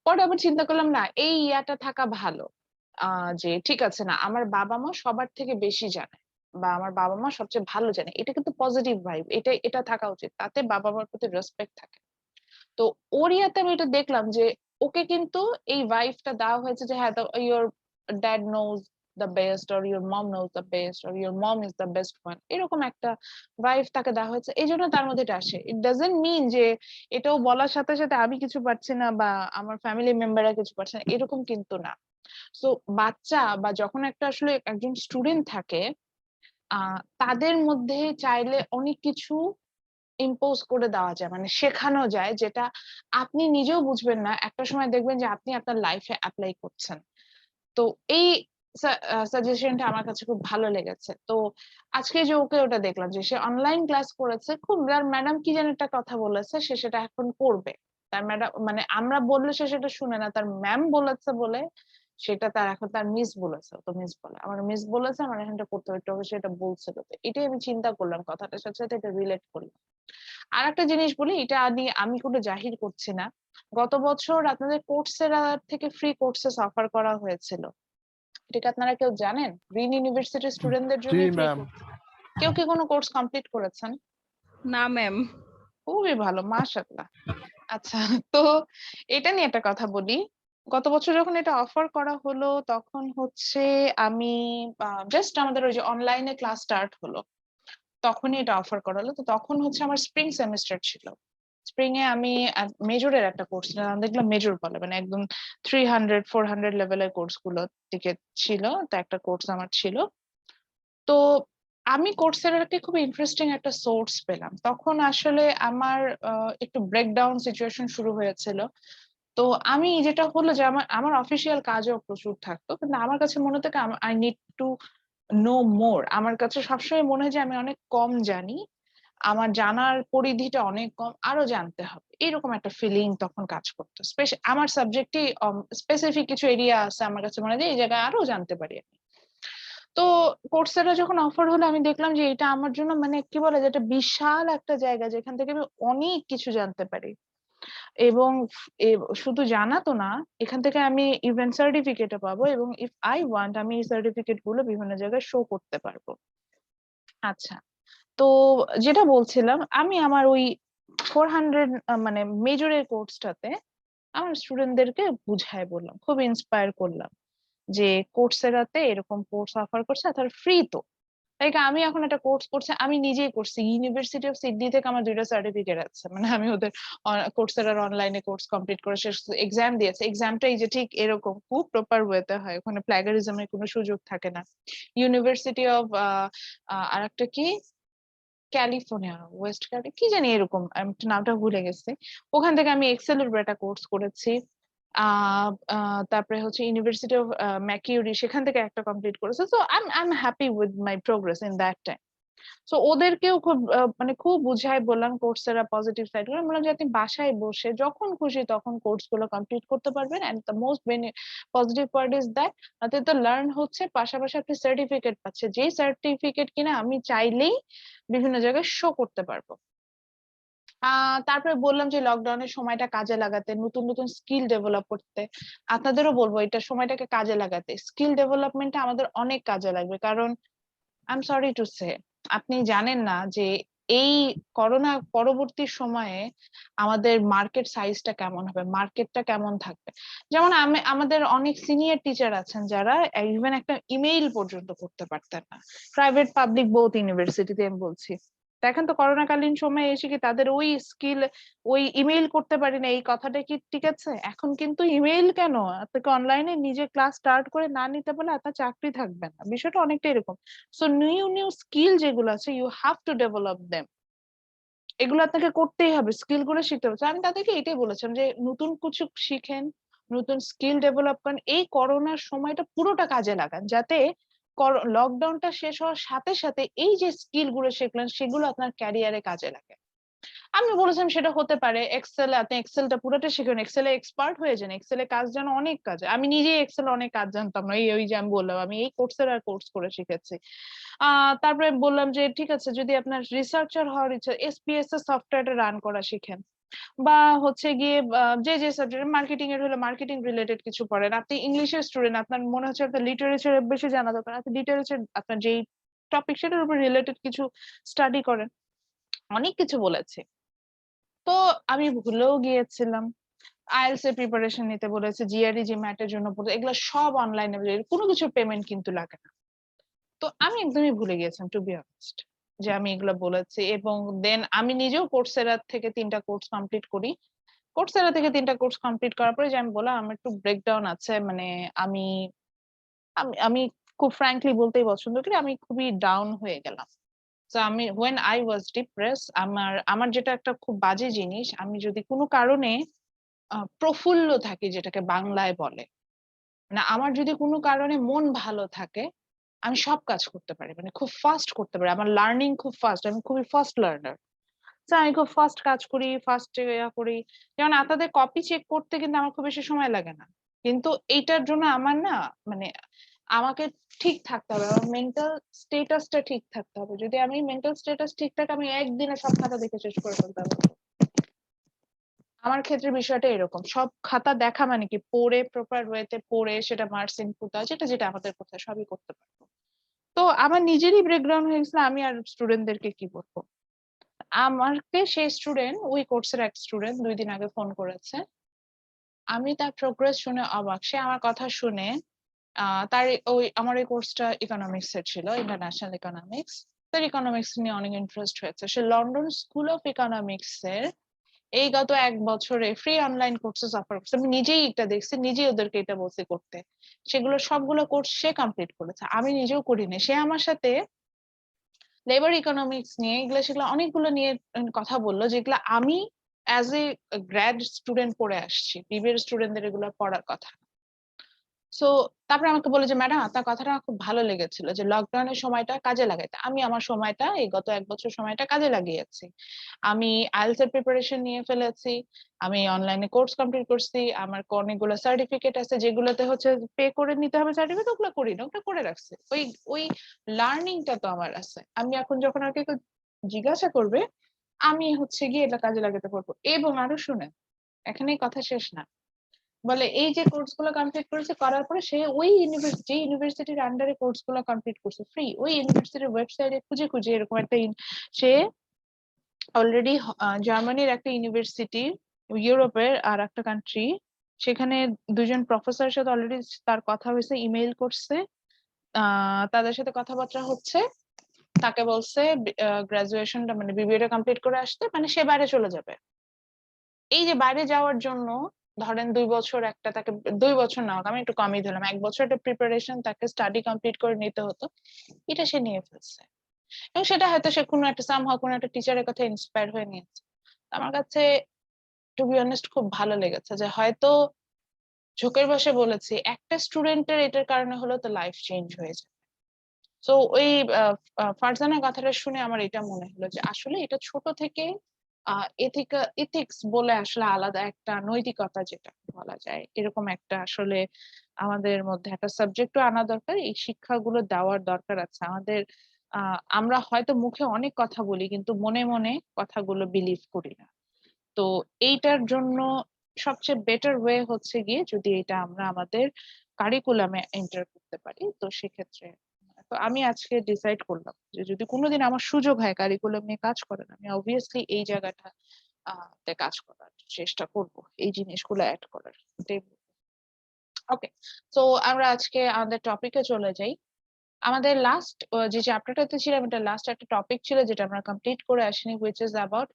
পরে আবার চিন্তা করলাম না, এই ইয়াটা থাকা ভালো, যে ঠিক আছে, না আমার বাবা মা সবার থেকে বেশি জানে, বা আমার বাবা মা সবচেয়ে ভালো জানে, এটা কিন্তু পজিটিভ ভাইব, এটা থাকা উচিত, তাতে বাবা মার প্রতি রেসপেক্ট থাকে। তো ওর ইয়াতে আমি এটা দেখলাম যে ওকে কিন্তু এই ভাইবটা দেওয়া হয়েছে যে হ্যাঁ, your dad knows the best, or your mom knows the best, or your mom is the best one, এরকম একটা ভাইব তাকে দেওয়া হয়েছে। এই জন্য তার মধ্যে এটা আসে। ইট ডাজন্ট মিন যে এটাও বলার সাথে সাথে আমি কিছু পারছি না বা আমার ফ্যামিলি মেম্বাররা কিছু পারছে না, এরকম কিন্তু না। তো বাচ্চা বা যখন একটা আসলে একজন স্টুডেন্ট থাকে, তাদের মধ্যে চাইলে অনেক কিছু ইম্পোজ করে দেওয়া যায়, মানে শেখানো যায়, যেটা আপনি নিজেও বুঝবেন না, একটা সময় দেখবেন যে আপনি আপনার লাইফে অ্যাপ্লাই করছেন। তো এই সাজেশনটা আমার কাছে খুব ভালো লেগেছে। তো আজকে যে ওকে ওটা দেখলাম যে সে অনলাইন ক্লাস করেছে, খুব ম্যাডাম কি যেন একটা কথা বলেছে, সে সেটা এখন করবে। তার ম্যাডাম মানে আমরা বললে সে সেটা শুনে না, তার ম্যাম বলেছে বলে সেটা তার এখন তার মিস বলেছে, তো মিস বলে আমার মিস বলেছে, আমার এখানটা করতে হবে, একটু সেটা বলছে। তো এটাই আমি চিন্তা করলাম, কথাটার সাথে সাথে এটা রিলেট করলাম। আর একটা জিনিস বলি, এটা নিয়ে আমি কোনো জাহির করছি না, গত বছর আপনাদের কোর্সেরা থেকে ফ্রি কোর্সেস অফার করা হয়েছিল, এটা কি আপনারা কেউ জানেন? গ্রিন ইউনিভার্সিটির স্টুডেন্টদের জি জন্য ফ্রি ম্যাম। কোর্স। কেউ কি কোনো কোর্স কমপ্লিট করেছেন? না ম্যাম। খুবই ভালো, মাশাআল্লাহ। আচ্ছা, তো এটা নিয়ে একটা কথা বলি। গত বছর যখন এটা অফার করা হলো, তখন হচ্ছে আমি জাস্ট আমাদের ওই যে অনলাইনে ক্লাস স্টার্ট হলো, তখনই এটা অফার করা হলো। তো তখন হচ্ছে আমার স্প্রিং সেমিস্টার ছিল। স্প্রিং এ আমি মেজরের একটা কোর্স নিলাম, দেখলাম মেজর বলে মানে একদম 300-400 লেভেলের কোর্স গুলো দিকে ছিল, তো একটা কোর্স আমার ছিল। তো আমি কোর্সেরাকে খুব ইন্টারেস্টিং একটা সোর্স পেলাম। তখন আসলে আমার একটু ব্রেকডাউন সিচুয়েশন শুরু হয়েছিল। তো আমি যেটা হলো যে আমার আমার অফিসিয়াল কাজও প্রচুর থাকতো, কিন্তু আমার কাছে মনে হতো I need to know more. আমার কাছে সবসময় মনে হয় যে আমি অনেক কম জানি, আমার জানার পরিধিটা অনেক কম, আরো জানতে হবে, এরকম একটা ফিলিং তখন কাজ করতো। আমার সাবজেক্টে স্পেসিফিক কিছু এরিয়া আছে, আমার কাছে মনে হয় যে এই জায়গায় আরো জানতে পারি আমি। তো কোর্সেরা যখন অফার হলো, আমি দেখলাম যে এটা আমার জন্য মানে কি বলে যে একটা বিশাল একটা জায়গা, যেখান থেকে আমি অনেক কিছু জানতে পারি। এবং শুধু জানা তো না, এখান থেকে আমি ইভেন্ট সার্টিফিকেটও পাবো, এবং ইফ আই ওয়ান্ট আমি এই সার্টিফিকেট গুলো বিভিন্ন জায়গায় শো করতে পারবো। আচ্ছা, তো যেটা বলছিলাম, আমি আমার ওই 400 মানে মেজরের কোর্সটাতে আমার স্টুডেন্টদেরকে বুঝায় বললাম, খুব ইন্সপায়ার করলাম যে কোর্সেরাতে এরকম কোর্স অফার করছে, আর ফ্রি তো, লাইক আমি এখন একটা কোর্স করছি, আমি নিজেই করছি, ইউনিভার্সিটি অফ সিডনি থেকে আমার 2টা সার্টিফিকেট আছে, মানে আমি ওদের কোর্সেরার অনলাইনে কোর্স কমপ্লিট করে শেষ এক্সাম দিয়েছে। এক্সামটা এই যে ঠিক এরকম খুব প্রপার ওয়েতে হয়, ওখানে প্লাগারিজমের কোনো সুযোগ থাকে না। ইউনিভার্সিটি অফ আর একটা কি ক্যালিফোর্নিয়া, ওয়েস্ট ক্যালি কি জানি এরকম, আমি একটু নামটা ভুলে গেছি। ওখান থেকে আমি এক্সেল এর উপর একটা কোর্স করেছি। তারপরে হচ্ছে ইউনিভার্সিটি অফ ম্যাকিউরি, সেখান থেকে একটা কমপ্লিট করেছে। So I am happy with my progress in that time. So ওদেরকেও খুব মানে খুব বুঝাই বললাম কোর্সেরা পজিটিভ সাইড গুলো, বললাম যে আপনি বাসায় বসে যখন খুশি তখন কোর্স গুলো কমপ্লিট করতে পারবেন। And the most positive point is that তাতে তো লার্ন হচ্ছে, পাশাপাশি আপনি সার্টিফিকেট পাচ্ছে, যেই সার্টিফিকেট কিনা আমি চাইলেই বিভিন্ন জায়গায় শো করতে পারবো। তারপরে বললাম যে লকডাউনের সময়টা কাজে লাগাতে, নতুন নতুন স্কিল ডেভেলপ করতে। আপনাদেরও বলবো এটা সময়টাকে কাজে লাগাতে, স্কিল ডেভেলপমেন্টটা আমাদের অনেক কাজে লাগবে। কারণ I am sorry to say, আপনি জানেন না যে এই করোনা পরবর্তী সময়ে আমাদের মার্কেট সাইজটা কেমন হবে, মার্কেটটা কেমন থাকবে। যেমন আমাদের অনেক সিনিয়র টিচার আছেন যারা ইভেন একটা ইমেইল পর্যন্ত করতে পারতেন না, প্রাইভেট পাবলিক বোথ ইউনিভার্সিটিতে আমি বলছি। দেখেন তো করোনাকালীন সময়ে এসে কি তাদের ওই স্কিল, ওই ইমেইল করতে পারি না এই কথাটা কি ঠিক আছে? এখন কিন্তু ইমেইল কেন, আপনাকে অনলাইনে নিজে ক্লাস স্টার্ট করে না নিতে পারলে আপনার চাকরি থাকবে না, বিষয়টা অনেকটা এরকম। সো নিউ নিউ স্কিল যেগুলো আছে you have to develop them, এগুলো আপনাকে করতেই হবে, স্কিল গুলো শিখতে হবে। আমি তাদেরকে এটাই বলেছিলাম যে নতুন কিছু শিখেন, নতুন স্কিল ডেভেলপ করেন, এই করোনার সময়টা পুরোটা কাজে লাগান, যাতে লকডাউনটা শেষ হওয়ার সাথে সাথে এই যে স্কিল গুলো শিখলেন সেগুলো আপনার ক্যারিয়ারে কাজে লাগে। আমি বলেছিলাম সেটা হতে পারে এক্সেলে, আপনি এক্সেলটা পুরোটা শিখুন, এক্সেলে এক্সপার্ট হয়ে যান, এক্সেলে কাজ জানো, অনেক কাজ। আমি নিজেই এক্সেল অনেক কাজ জানতাম না, ওই যে আমি বললাম আমি এই কোর্সের আর কোর্স করে শিখেছি। তারপরে বললাম যে ঠিক আছে যদি আপনার রিসার্চার হওয়ার ইচ্ছা, এসপিএস এর সফটওয়্যারটা রান করা শিখেন, বা হচ্ছে গিয়ে যে সাবজেক্ট মার্কেটিং এর হলে মার্কেটিং রিলেটেড কিছু পড়েন। আপনি ইংলিশের স্টুডেন্ট, আপনার মনে হচ্ছে আপনার লিটারেচার বেশি জানা দরকার, আপনি লিটারেচার আপনার যেই টপিক সেটার উপর রিলেটেড কিছু স্টাডি করেন। অনেক কিছু বলেছে। তো আমি ভুলেও গিয়েছিলাম। আইএলটিএস এর প্রিপারেশন নিতে বলেছে, জিআরই জিম্যাট এর জন্য বলেছে, এগুলো সব অনলাইনে, কোনো কিছু পেমেন্ট কিন্তু লাগে না। তো আমি একদমই ভুলে গিয়েছিলাম টু বি অনেস্ট যে আমি এগুলো বলেছি। এবং দেন আমি নিজেও কোর্সেরা থেকে 3টা কোর্স কমপ্লিট করি। কোর্সেরা থেকে 3টা কোর্স কমপ্লিট করার পরে যে আমি বললাম আমার একটু ব্রেকডাউন আছে, মানে আমি আমি আমি খুব ফ্র্যাঙ্কলি বলতেই পছন্দ করি, আমি খুবই ডাউন হয়ে গেলাম। তো আমি when I was depressed, আমার যেটা একটা খুব বাজে জিনিস, আমি যদি কোনো কারণে প্রফুল্ল থাকি, যেটাকে বাংলায় বলে, না আমার যদি কোনো কারণে মন ভালো থাকে আমি সব কাজ করতে পারি, মানে খুব ফাস্ট করতে পারি, আমার লার্নিং খুব ফাস্ট, আমি খুবই ফাস্ট লার্নার। তো আমি খুব ফাস্ট কাজ করি, ফাস্ট করি। যেমন আপনাদের কপি চেক করতে কিন্তু আমার খুব বেশি সময় লাগে না, কিন্তু এইটার জন্য আমার না, মানে আমাকে ঠিক থাকতে হবে, আমার মেন্টাল স্টেটাসটা ঠিক থাকতে হবে। যদি আমি মেন্টাল স্টেটাস ঠিক থাকে আমি একদিনে সব খাতা দেখে শেষ করে ফেলতে পারবো। আমার ক্ষেত্রে বিষয়টা এরকম, সব খাতা দেখা মানে কি পড়ে প্রপার ওয়েতে পড়ে সেটা মার্কস ইনপুট হয়, যেটা যেটা আমাদের কোথায় সবই করতে পারবো। তো আমার নিজেরই ব্রেকডাউন হয়ে গেছিল, আমি আর স্টুডেন্টদেরকে কি বলবো। আমাকে সেই স্টুডেন্ট, ওই কোর্সের এক স্টুডেন্ট 2 দিন আগে ফোন করেছে। আমি তার প্রোগ্রেস শুনে অবাক। সে আমার কথা শুনে তার আমার এই কোর্সটা ইকোনমিক্স এর ছিল, ইন্টারন্যাশনাল ইকোনমিক্স। তার ইকোনমিক্স নিয়ে অনেক ইন্টারেস্ট হয়েছে। সে লন্ডন স্কুল অফ ইকোনমিক্স এর এই গত 1 বছরে ফ্রি অনলাইন কোর্সেস অফার করছে। আমি নিজেই এটা দেখছি, নিজেই ওদেরকে এটা বলছি করতে। সেগুলো সবগুলো কোর্স সে কমপ্লিট করেছে, আমি নিজেও করিনি। সে আমার সাথে লেবার ইকোনমিক্স নিয়ে এগুলো সেগুলো অনেকগুলো নিয়ে কথা বললো, যেগুলো আমি অ্যাজ এ গ্র্যাড স্টুডেন্ট পড়ে আসছি, বিবিএর স্টুডেন্টদের এগুলো পড়ার কথা। সো তারপরে আমাকে বলে যে ম্যাডাম আপনার কথাটা খুব ভালো লেগেছিল যে লকডাউনের সময়টা কাজে লাগাইতে। আমি আমার সময়টা এই গত 1 বছর সময়টা কাজে লাগিয়েছি। আমি আইএলটিএস এর প্রিপারেশন নিয়ে ফেলেছি, আমি অনলাইনে কোর্স কমপ্লিট করছি, আমার অনেকগুলো সার্টিফিকেট আছে যেগুলোতে হচ্ছে পে করে নিতে হবে সার্টিফিকেট, ওগুলো করি না, ওগুলো করে রাখছি। ওই ওই লার্নিংটা তো আমার আছে, আমি এখন যখন আর কেউ জিজ্ঞাসা করবে আমি হচ্ছে গিয়ে এটা কাজে লাগাতে পারবো। এবং আরো শুনে এখানেই কথা শেষ না, বলে এই যে কোর্স গুলো কমপ্লিট করেছে করার পরে সে ওই ইউনিভার্সিটির আন্ডারে কোর্স গুলো কমপ্লিট করছে ফ্রি, ওই ইউনিভার্সিটির ওয়েবসাইটে খুঁজে খুঁজে এরকম একটা সে অলরেডি জার্মানির একটা ইউনিভার্সিটি, ইউরোপের আর একটা কান্ট্রি, সেখানে 2জন প্রফেসরের সাথে অলরেডি তার কথা হয়েছে, ইমেইল করছে, তাদের সাথে কথাবার্তা হচ্ছে। তাকে বলছে গ্রাজুয়েশনটা মানে বিবিএটা কমপ্লিট করে আসতে, মানে সে বাইরে চলে যাবে। এই যে বাইরে যাওয়ার জন্য ধরেন 2 বছর একটা তাকে, 2 বছর না হোক, আমি একটু কমই ধরলাম, 1 বছর একটা প্রিপারেশন তাকে স্টাডি কমপ্লিট করে নিতে হতো, এটা সে নিয়ে ফেলছে। এবং সেটা হয়তো সে কোনো একটা সামহাও কোনো একটা টিচারের কথা ইন্সপায়ার হয়ে নিয়েছে। আমার কাছে টু বি অনেস্ট খুব ভালো লেগেছে যে হয়তো ঝোঁকের বসে বলেছি একটা স্টুডেন্টের এটার কারণে হলো তো লাইফ চেঞ্জ হয়ে যায়। তো ওই ফারজানার কথাটা শুনে আমার এটা মনে হলো যে আসলে এটা ছোট থেকে এথিক্স বলে আসলে আলাদা একটা নৈতিকতা যেটা বলা যায়, এরকম একটা আসলে আমাদের মধ্যে একটা সাবজেক্টও আনা দরকার, এই শিক্ষাগুলো দেওয়ার দরকার আছে আমাদের। আমরা হয়তো মুখে অনেক কথা বলি কিন্তু মনে মনে কথাগুলো বিলিভ করি না। তো এইটার জন্য সবচেয়ে বেটার ওয়ে হচ্ছে গিয়ে যদি এটা আমরা আমাদের কারিকুলামে এন্টার করতে পারি, তো সেক্ষেত্রে তো আমি আজকে ডিসাইড করলাম যে যদি কোনোদিন আমার সুযোগ হয় কারিকুলাম নিয়ে কাজ করার, আমি অবভিয়াসলি এই জায়গাটা তে কাজ করার চেষ্টা করব, এই জিনিসগুলো অ্যাড করার। ওকে, তো আমরা আজকে আমাদের টপিকে চলে যাই। আমাদের লাস্ট যে চ্যাপ্টারটাতে ছিলাম, এটা লাস্ট একটা টপিক ছিল যেটা আমরা কমপ্লিট করে আসিনি, which is about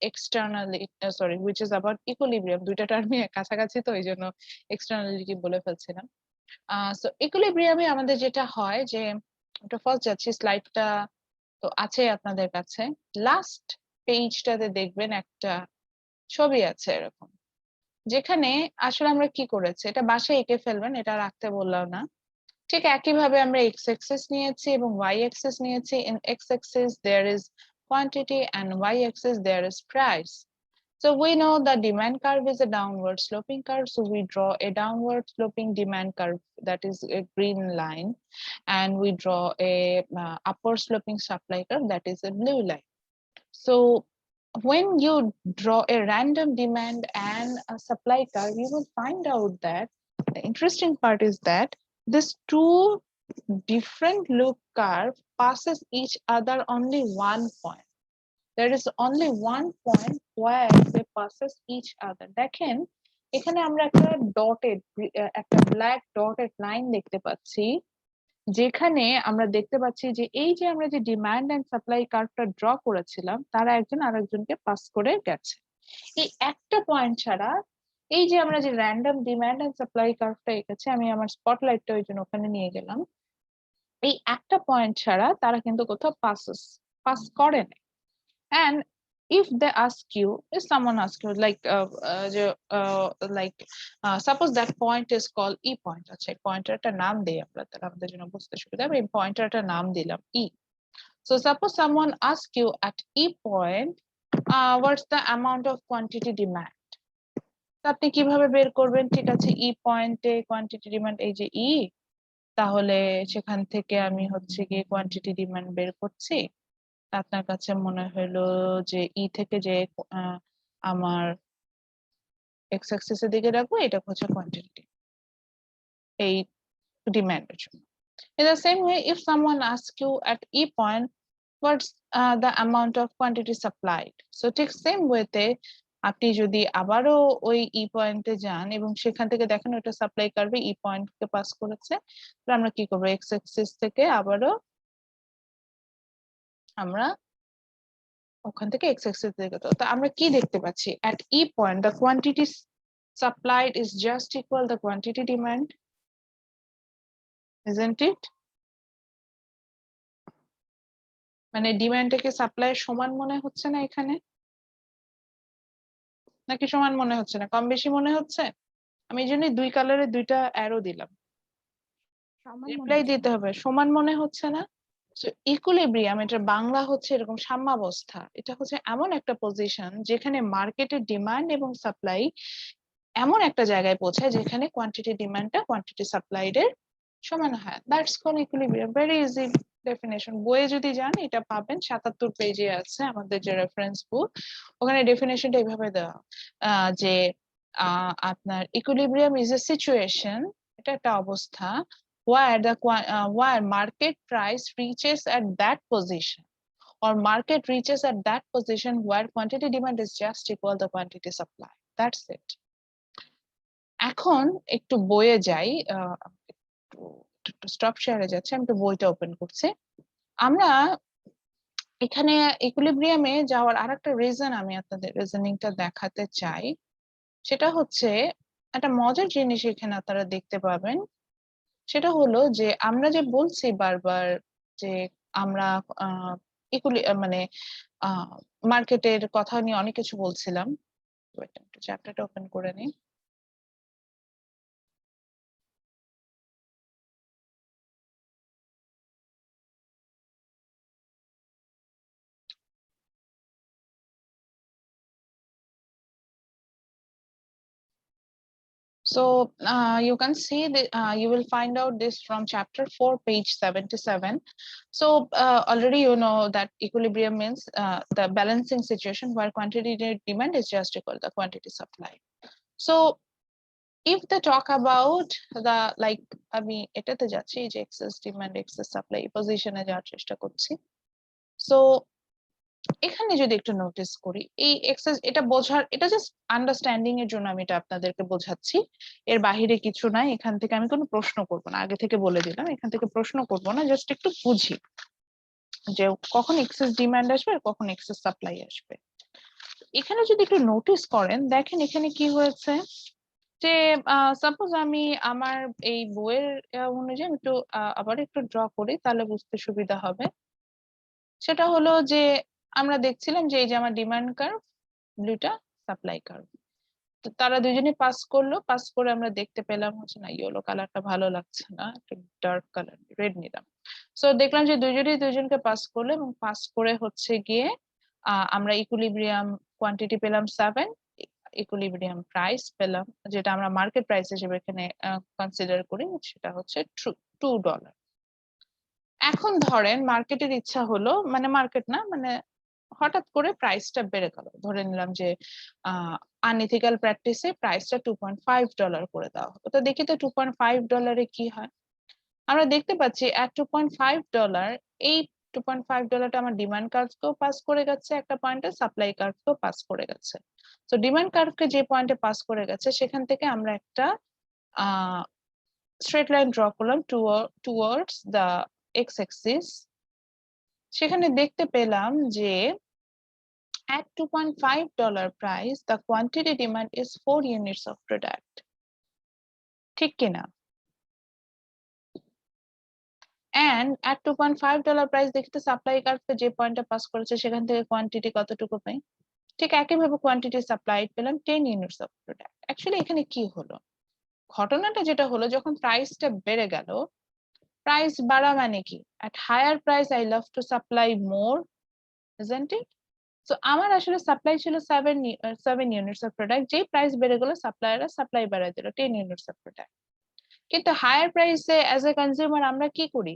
which is about equilibrium. দুইটা টার্মই কাছাকাছি তো এই জন্য এক্সটার্নালিটি বলে ফেলছিলাম। সো ইকুইলিব্রিয়ামে আমাদের যেটা হয় যে, এটা ফার্স্ট যাচ্ছি, স্লাইডটা তো আছে আপনাদের কাছে। লাস্ট পেজটাতে দেখবেন একটা ছবি আছে এরকম, যেখানে আসলে আমরা কি করেছি, এটা বাসায় এঁকে ফেলবেন, এটা রাখতে বললাম না। ঠিক একইভাবে আমরা x axis নিয়েছি এবং y axis নিয়েছি। in x axis there is quantity and y axis there is price. So we know the demand curve is a downward sloping curve, so we draw a downward sloping demand curve, that is a green line, and we draw a upward sloping supply curve, that is a blue line. So when you draw a random demand and a supply curve, you will find out that the interesting part is that these two different loop curve passes each other only one point. There is only one point where they passes each other. দেখেন এখানে আমরা একটা dotted, একটা black dotted line দেখতে পাচ্ছি, যেখানে আমরা দেখতে পাচ্ছি যে এই যে আমরা যে ডিমান্ড এন্ড সাপ্লাই কার্ভটা ড্র করেছিলাম, তারা একজন আরেকজনকে পাস করে গেছে। এই একটা পয়েন্ট ছাড়া এই যে আমরা যে র্যান্ডম ডিমান্ড এন্ড সাপ্লাই কার্ভটা এঁকেছি, আমি আমার স্পটলাইটটা ওই জন্য ওখানে নিয়ে গেলাম, এই একটা পয়েন্ট ছাড়া তারা কিন্তু কোথাও পাস করে না। And if they ask you, if someone asks you suppose that point is called E point, আচ্ছা পয়েন্টার একটা নাম দেই আমরা, তাহলে আমাদের জন্য বুঝতে সুবিধা হবে। এই পয়েন্টার একটা নাম দিলাম E. So suppose someone asks you at E point, what's the amount of quantity demand? আপনি কিভাবে বের করবেন? ঠিক আছে, E পয়েন্টে কোয়ান্টিটি ডিমান্ড এই যে E, তাহলে সেখান থেকে আমি হচ্ছে গিয়ে কোয়ান্টিটি ডিমান্ড বের করছি। আপনার কাছে মনে হলো যে ই থেকে যে আমার এক্স অ্যাক্সিস এর দিকে রাখবো, এটা হচ্ছে কোয়ান্টিটি এই ডিমান্ডের জন্য। In the same way, if someone asks you at E point, what's the amount of quantity supplied? So ঠিক সেম ওয়েতে আপনি যদি আবারও ওই ই পয়েন্টে যান এবং সেখান থেকে দেখেন ওটা সাপ্লাই কার্ভে ই পয়েন্টকে পাস করেছে, তাহলে আমরা কি করবো, এক্স অ্যাক্সিস থেকে আবারও আমরা ওখান থেকে এক্স অ্যাক্সিস দিকে, তো আমরা কি দেখতে পাচ্ছি, at E point the quantity supplied is just equal the quantity demand, isn't it? মানে ডিমান্ডটাকে সাপ্লাই সমান মনে হচ্ছে না এখানে, নাকি সমান মনে হচ্ছে না, কম বেশি মনে হচ্ছে? আমি এই জন্য দুই কালারে দুইটা অ্যারো দিলাম, রিপ্লাই দিতে হবে। সমান মনে হচ্ছে না? ইকুইলিব্রিয়াম, এটা বাংলা হচ্ছে এরকম সাম্যাবস্থা। এটা হচ্ছে এমন একটা পজিশন যেখানে মার্কেটের ডিমান্ড এবং সাপ্লাই এমন একটা জায়গায় পৌঁছায় যেখানে কোয়ান্টিটি ডিমান্ডটা কোয়ান্টিটি সাপ্লাইড এর সমান হয়। That's call equilibrium, very easy definition. বইয়ে যদি যান এটা পাবেন, 77 পেজে আছে আমাদের যে রেফারেন্স বুক, ওখানে ডেফিনেশনটা এইভাবে দেওয়া যে আপনার ইকুইলিব্রিয়াম ইজ এ সিচুয়েশন, এটা একটা অবস্থা, where market price reaches at that position or market reaches at that position where quantity demand is just equal the quantity supply. That's it. এখন একটু বইয়ে যাই, একটু স্টপ শেয়ারে যাচ্ছে, আমি একটু বইটা ওপেন করছি। আমরা এখানে ইকুইলিব্রিয়ামে যাওয়ার আরেকটা রিজন আমি আপনাদের রিজনিংটা দেখাতে চাই, সেটা হচ্ছে একটা মজার জিনিস এখানে আপনারা দেখতে পাবেন। সেটা হলো যে আমরা যে বলছি বারবার যে আমরা মানে মার্কেটের কথা নিয়ে অনেক কিছু বলছিলাম। একটু চ্যাপ্টারটা ওপেন করে নিই। So you can see that you will find out this from chapter 4, page 77. So already you know that equilibrium means the balancing situation where quantity demand is just equal to the quantity supply. So if they talk about the like আমি এটাতে যাচ্ছি যে excess demand excess supply পজিশনে যাওয়ার চেষ্টা করছি। So এখানে যদি একটু নোটিস করি এই এক্সেস, এটা বোঝার, এটা জাস্ট আন্ডারস্ট্যান্ডিং এর জন্য আমি এটা আপনাদেরকে বোঝাচ্ছি, এর বাহিরে কিছু নাই। এখান থেকে আমি কোনো প্রশ্ন করব না, আগে থেকে বলে দিলাম এখান থেকে প্রশ্ন করব না, জাস্ট একটু বুঝি যে কখন এক্সেস ডিমান্ড আসবে আর কখন এক্সেস সাপ্লাই আসবে। এখানে যদি একটু নোটিস করেন, দেখেন এখানে কি হয়েছে যে সাপোজ আমি আমার এই বইয়ের অনুযায়ী আমি একটু আবার একটু ড্র করি, তাহলে বুঝতে সুবিধা হবে। সেটা হলো যে আমরা দেখছিলাম যে এই যে আমার ডিমান্ড কার্ভ, ব্লুটা সাপ্লাই কার্ভ, তো তারা দুজনে পাস করলো, পাস করে আমরা দেখতে পেলাম হচ্ছে না ইয়েলো কালারটা ভালো লাগছে না, একটু ডার্ক কালার রেড নিলাম। সো দেখলাম যে দুজনেই দুজনকে পাস করলো এবং পাস করে হচ্ছে গিয়ে আমরা ইকুইলিব্রিয়াম কোয়ান্টিটি পেলাম 7, ইকুইলিব্রিয়াম প্রাইস পেলাম যেটা আমরা মার্কেট প্রাইস হিসেবে এখানে কনসিডার করি, সেটা হচ্ছে $2। এখন ধরেন মার্কেটের ইচ্ছা হলো, মানে মার্কেট না, মানে হঠাৎ করে প্রাইসটা বেড়ে গেল, ধরে নিলাম যে আনইথিক্যাল প্র্যাকটিসে প্রাইসটা $2.5 করে দেওয়া হলো। তো দেখি তো $2.5 কি হয়। আমরা দেখতে পাচ্ছি at $2.5 এই $2.5টা আমার ডিমান্ড কার্ভকেও পাস করে গেছে, একটা পয়েন্টে সাপ্লাই কার্ভকেও পাস করে গেছে। তো ডিমান্ড কার্ভকে যে পয়েন্টে পাস করে গেছে সেখান থেকে আমরা একটা স্ট্রেট লাইন ড্র করলাম টুয়ার্ডস দ্য এক্স অ্যাক্সিস। সেখানে দেখতে পেলাম যে at $2.5 price, the quantity demand is 4 units of product. ঠিক কিনা? And at $2.5 price দেখতে সাপ্লাই কার্ভে যে পয়েন্টটা পাস করেছে সেখান থেকে কোয়ান্টিটি কতটুকু পাই? ঠিক একইভাবে কোয়ান্টিটি সাপ্লাইড পেলাম 10 units of product. অ্যাকচুয়ালি এখানে কি হলো, ঘটনাটা যেটা হলো, যখন প্রাইসটা বেড়ে গেল, প্রাইস বাড়া মানে কি, at higher price I love to supply more, isn't it? So আমার আসলে সাপ্লাই ছিল 7 ইউনিটস অফ প্রোডাক্ট, যেই প্রাইস বেড়ে গেল সাপ্লায়াররা সাপ্লাই বাড়ায় দিল 10 ইউনিটস অফ প্রোডাক্ট। কিন্তু হায়ার প্রাইসে অ্যাজ এ কনজিউমার আমরা কি করি,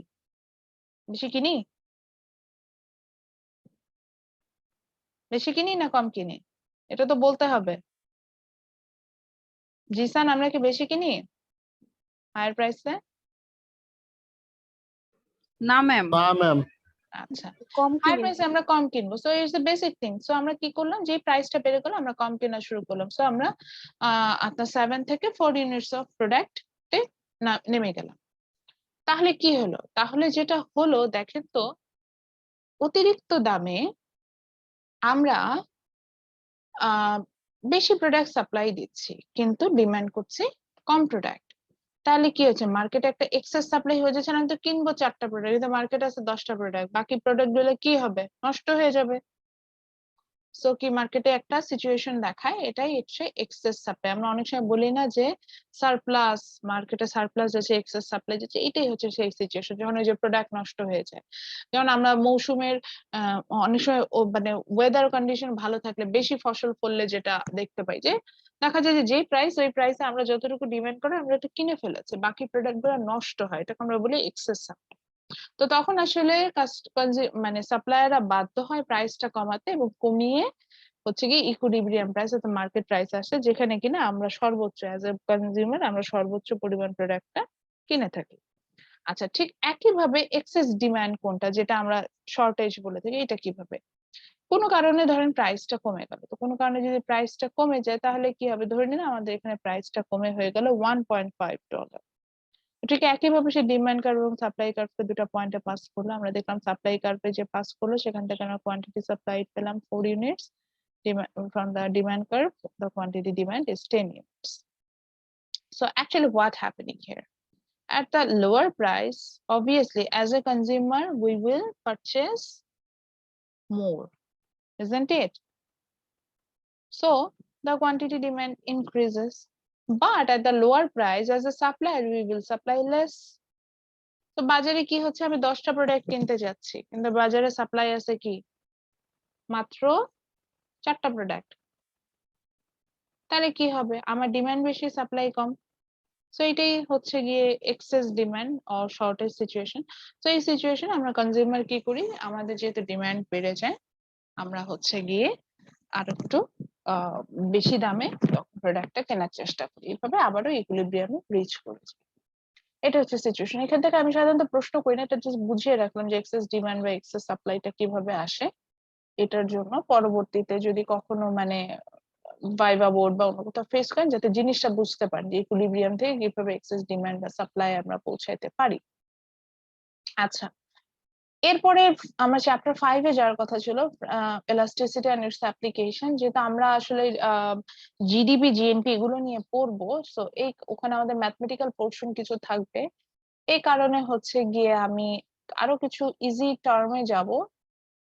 বেশি কিনি? বেশি কিনি না কম কিনি? এটা তো বলতে হবে। জিসান, আমরা কি বেশি কিনি হায়ার প্রাইসে? না ম্যাম, না ম্যাম। আচ্ছা, কম হায়ার কিনি। প্রাইসে আমরা কম কিনবো, so it's the basic thing. So আমরা কি করলাম, যে প্রাইসটা বেড়ে গেল আমরা কম কেনা শুরু করলাম। সো আমরা আপনার 7 থেকে 4 ইউনিটস অফ প্রোডাক্ট নেমে গেলাম। তাহলে কি হলো, তাহলে যেটা হলো দেখেন তো, অতিরিক্ত দামে আমরা বেশি প্রোডাক্ট সাপ্লাই দিচ্ছি কিন্তু ডিমান্ড করছি কম প্রোডাক্ট। তাহলে কি হচ্ছে, মার্কেটে একটা এক্সেস সাপ্লাই হয়ে যাচ্ছে, আমি তো কিনবো 4টা প্রোডাক্ট, কিন্তু মার্কেট আছে 10টা প্রোডাক্ট, বাকি প্রোডাক্ট গুলো কি হবে, নষ্ট হয়ে যাবে। সো কি মার্কেটে একটা সিচুয়েশন দেখায়, এটাই হচ্ছে এক্সেস সাপ্লাই। আমরা অনেক সময় বলি না যে সারপ্লাস, মার্কেটে সারপ্লাস যাচ্ছে, এক্সেস সাপ্লাই যাচ্ছে, এটাই হচ্ছে সেই সিচুয়েশন যখন ওই যে প্রোডাক্ট নষ্ট হয়ে যায়। যেমন আমরা মৌসুমের অনেক সময় মানে ওয়েদার কন্ডিশন ভালো থাকলে বেশি ফসল ফললে যেটা দেখতে পাই, যে দেখা যায় যে যেই প্রাইস ওই প্রাইসে আমরা যতটুকু ডিমান্ড করে আমরা এটা কিনে ফেলেছি, বাকি প্রোডাক্ট গুলো নষ্ট হয়, এটাকে আমরা বলি এক্সেস সাপ্লাই। তো তখন আসলে মানে সাপ্লায়াররা বাধ্য হয় প্রাইসটা কমাতে এবং কমিয়ে হচ্ছে কি ইকুইলিব্রিয়াম প্রাইস অর্থাৎ মার্কেট প্রাইস আসে, যেখানে কিনা আমরা সর্বোচ্চ অ্যাজ এ কনজিউমার আমরা সর্বোচ্চ পরিমাণ প্রোডাক্টটা কিনে থাকি। আচ্ছা, ঠিক একইভাবে এক্সেস ডিমান্ড কোনটা, যেটা আমরা শর্টেজ বলে থাকি, এটা কিভাবে, কোনো কারণে ধরেন প্রাইসটা কমে গেল, তো কোনো কারণে যদি প্রাইসটা কমে যায় তাহলে কি হবে, ধরে নিন আমাদের এখানে প্রাইসটা কমে হয়ে গেল $1.5। ঠিক একইভাবে সে ডিমান্ড কার্ভ এবং সাপ্লাই কার্ভকে দুটো পয়েন্টে পাস করলো। আমরা দেখলাম সাপ্লাই কার্ভে যে পাস করলো সেখান থেকে আমরা কোয়ান্টিটি সাপ্লাইড পেলাম 4 units, from the demand curve the quantity demand is 10 units. So actually what happening here, at the lower price obviously as a consumer we will purchase more, isn't it? So the quantity demand increases, but at the lower price as a supplier we will supply less. তো বাজারে কি হচ্ছে, আমি 10টা product কিনতে যাচ্ছি কিন্তু বাজারে সাপ্লাই আছে কি মাত্র 4টা প্রোডাক্ট, তাহলে কি হবে, আমার ডিমান্ড বেশি সাপ্লাই কম। সো এটাই হচ্ছে গিয়ে excess demand or shortage situation. তো এই সিচুয়েশন আমরা কনজিউমার কি করি, আমাদের যেহেতু ডিমান্ড বেড়ে যায় আমরা হচ্ছে গিয়ে আর একটু বেশি দামে প্রোডাক্টটা কেনার চেষ্টা করি, এইভাবে আবারও ইকুইলিব্রিয়ামে রিচ করেছি। এটা হচ্ছে সিচুয়েশন। এখান থেকে আমি সাধারণত প্রশ্ন করি না, এটা জাস্ট বুঝিয়ে রাখলাম যে এক্সেস ডিমান্ড বা এক্সেস সাপ্লাইটা কিভাবে আসে। এটার জন্য পরবর্তীতে যদি কখনো মানে ভাইভা বোর্ড বা অন্য কোথাও ফেস করেন যাতে জিনিসটা বুঝতে পারেন যে ইকুইলিব্রিয়াম থেকে কিভাবে এক্সেস ডিমান্ড বা সাপ্লাই আমরা পৌঁছাইতে পারি। আচ্ছা, এরপরে আমরা চ্যাপ্টার 5 এ যাওয়ার কথা ছিল, এলাস্টিসিটি এন্ড ইটস অ্যাপ্লিকেশন। যেহেতু আমরা আসলে জিডিপি জিএনপি এগুলো নিয়ে পড়বো, সো এই ওখানে আমাদের ম্যাথমেটিক্যাল পোর্শন কিছু থাকবে, এই কারণে হচ্ছে গিয়ে আমি আরো কিছু ইজি টার্মে যাব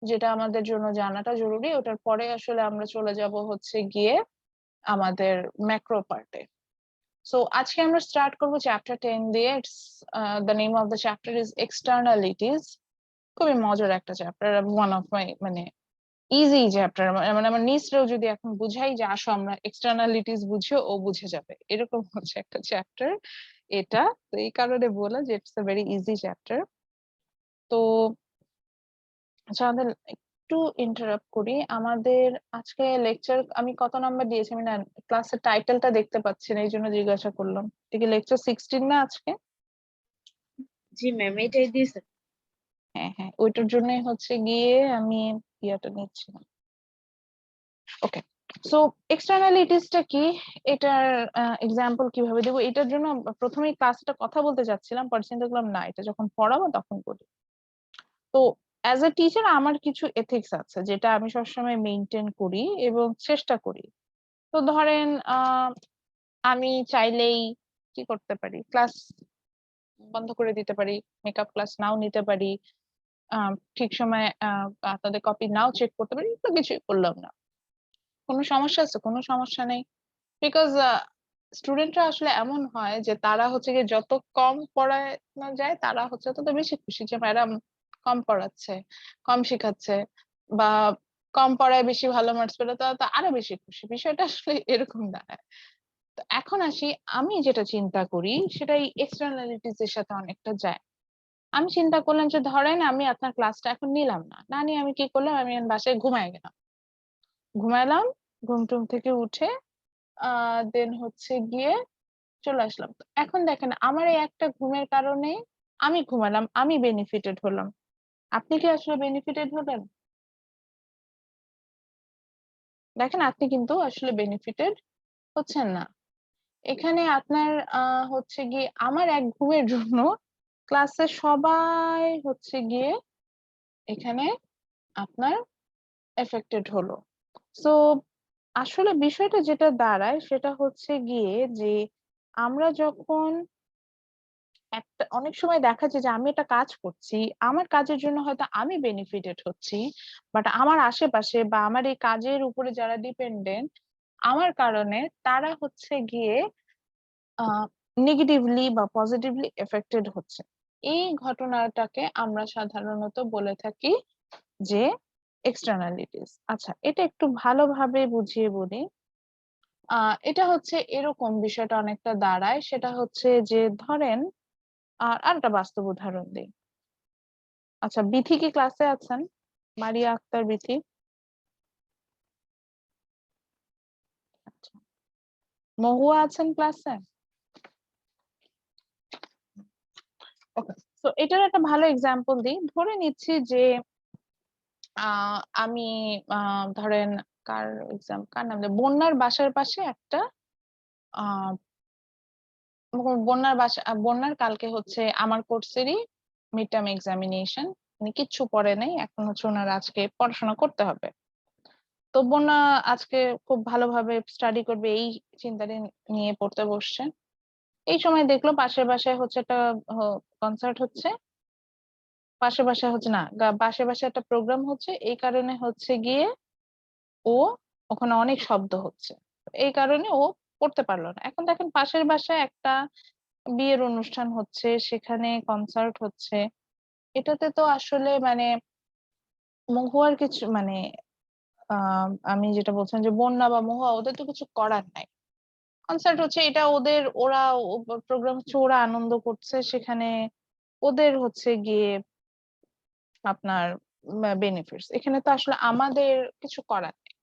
যেটা আমাদের জন্য জানাটা জরুরি। ওটার পরে আসলে আমরা চলে যাব হচ্ছে গিয়ে আমাদের ম্যাক্রো পার্টে। সো আজকে আমরা স্টার্ট করব চ্যাপ্টার 10 দিয়ে। The name of the chapter is externalities. খুবই মজার একটা চ্যাপ্টার, ওয়ান অফ মাই মানে ইজি চ্যাপ্টার। মানে আমার নিচরেও যদি এখন বুঝাই যে আসো আমরা এক্সটার্নালিটিস বুঝিও, ও বুঝে যাবে, এরকম হচ্ছে একটা চ্যাপ্টার এটা। তো এই কারণে বলা যে it's a very easy chapter. তো আচ্ছা, আমাদের একটু ইন্টারাপ্ট করি। আমাদের আজকে লেকচার আমি কত নাম্বার দিয়েছি আমি না ক্লাসের টাইটেলটা দেখতে পাচ্ছি না, এই জন্য জিজ্ঞাসা করলাম। ঠিক লেকচার 16 না আজকে? জি ম্যাম, এটাই দিয়েছেন। হ্যাঁ হ্যাঁ, ওইটার জন্যই হচ্ছে গিয়ে আমি ইয়াটা নিচ্ছিলাম। ওকে, সো এক্সটার্নালিটিসটা কি, এটার এক্সাম্পল কিভাবে দেবো, এটার জন্য প্রথমেই ক্লাসটা কথা বলতে চাচ্ছিলাম, পরে চিন্তা করলাম না এটা যখন পড়াবো তখন বলি। তো অ্যাজ এ টিচার আমার কিছু এথিক্স আছে যেটা আমি সবসময় মেনটেন করি এবং চেষ্টা করি। তো ধরেন আমি চাইলেই কি করতে পারি, ক্লাস বন্ধ করে দিতে পারি, মেকআপ ক্লাস নাও নিতে পারি, ঠিক সময় আপনাদের কপি নাও চেক করতে পারি, তো কিছুই করলাম না। কোনো সমস্যা আছে? কোনো সমস্যা নেই, বিকজ স্টুডেন্টরা আসলে এমন হয় যে তারা হচ্ছে গিয়ে যত কম পড়ানো যায় তারা হচ্ছে তত বেশি খুশি যে ম্যাডাম কম পড়াচ্ছে, কম শেখাচ্ছে, বা কম পড়ায় বেশি ভালো মার্কস পেলে তারা তো আরো বেশি খুশি। বিষয়টা আসলে এরকম দাঁড়ায়। তো এখন আসি, আমি যেটা চিন্তা করি সেটা এই এক্সটার্নালিটিস এর সাথে অনেকটা যায়। আমি চিন্তা করলাম যে ধরেন আমি আপনার ক্লাসটা এখন নিলাম না, না নিয়ে আমি কি করলাম, আমি বাসায় ঘুমায় গেলাম, ঘুমাইলাম, ঘুম টুম থেকে উঠে দেন হচ্ছে গিয়ে চলে আসলাম। তো এখন দেখেন আমার এই একটা ঘুমের কারণে আমি ঘুমালাম, আমি বেনিফিটেড হলাম, আপনি কি আসলে বেনিফিটেড হলেন? দেখেন আপনি কিন্তু আসলে বেনিফিটেড হচ্ছেন না। এখানে আপনার হচ্ছে গিয়ে আমার এক ঘুমের জন্য ক্লাসে সবাই হচ্ছে গিয়ে এখানে আপনার এফেক্টেড হলো। সো আসলে বিষয়টা যেটা দাঁড়ায় সেটা হচ্ছে গিয়ে যে আমরা যখন একটা অনেক সময় দেখা যায় যে আমি একটা কাজ করছি, আমার কাজের জন্য হয়তো আমি বেনিফিটেড হচ্ছি, বাট আমার আশেপাশে বা আমার এই কাজের উপরে যারা ডিপেন্ডেন্ট আমার কারণে তারা হচ্ছে গিয়ে নেগেটিভলি বা পজিটিভলি এফেক্টেড হচ্ছে। এই ঘটনাটাকে আমরা সাধারণত বলে থাকি যে এক্সটার্নালিটিস। আচ্ছা, এটা একটু ভালোভাবে বুঝিয়ে বলি। এটা হচ্ছে এরকম, বিষয়টা অনেকটা দাঁড়ায় সেটা হচ্ছে যে ধরেন আর একটা বাস্তব উদাহরণ দিই। আচ্ছা, বিথি কি ক্লাসে আছেন? মারিয়া আক্তার বিথি? আচ্ছা, মহুয়া আছেন ক্লাসে? ওকে, তো এটার একটা ভালো এক্সাম্পল দিই। ধরে নিচ্ছি যে আমি ধরেন কার নাম বন্যার বাসার পাশে একটা বন্যার কালকে হচ্ছে আমার কোর্সেরই মিড টার্ম এক্সামিনেশন, মানে কিচ্ছু পড়ে নাই, এখন হচ্ছে ওনার আজকে পড়াশোনা করতে হবে। তো বন্যা আজকে খুব ভালোভাবে স্টাডি করবে এই চিন্তাটা নিয়ে পড়তে বসছে। এই সময় দেখলো পাশের বাসায় হচ্ছে একটা কনসার্ট হচ্ছে, পাশের বাসায় হচ্ছে না, পাশের বাসায় একটা প্রোগ্রাম হচ্ছে, এই কারণে হচ্ছে গিয়ে ও ওখানে অনেক শব্দ হচ্ছে, এই কারণে ও পড়তে পারলো না। এখন দেখেন পাশের বাসায় একটা বিয়ের অনুষ্ঠান হচ্ছে, সেখানে কনসার্ট হচ্ছে, এটাতে তো আসলে মানে মহুয়ার কিছু মানে আমি যেটা বলছিলাম যে বন্যা বা মহুয়া ওদের তো কিছু করার নাই। কনসার্ট হচ্ছে, এটা ওদের, ওরা প্রোগ্রাম হচ্ছে, ওরা আনন্দ করছে সেখানে, ওদের হচ্ছে গিয়ে আপনার বেনিফিটস, এখানে তো আসলে আমাদের কিছু করার নেই।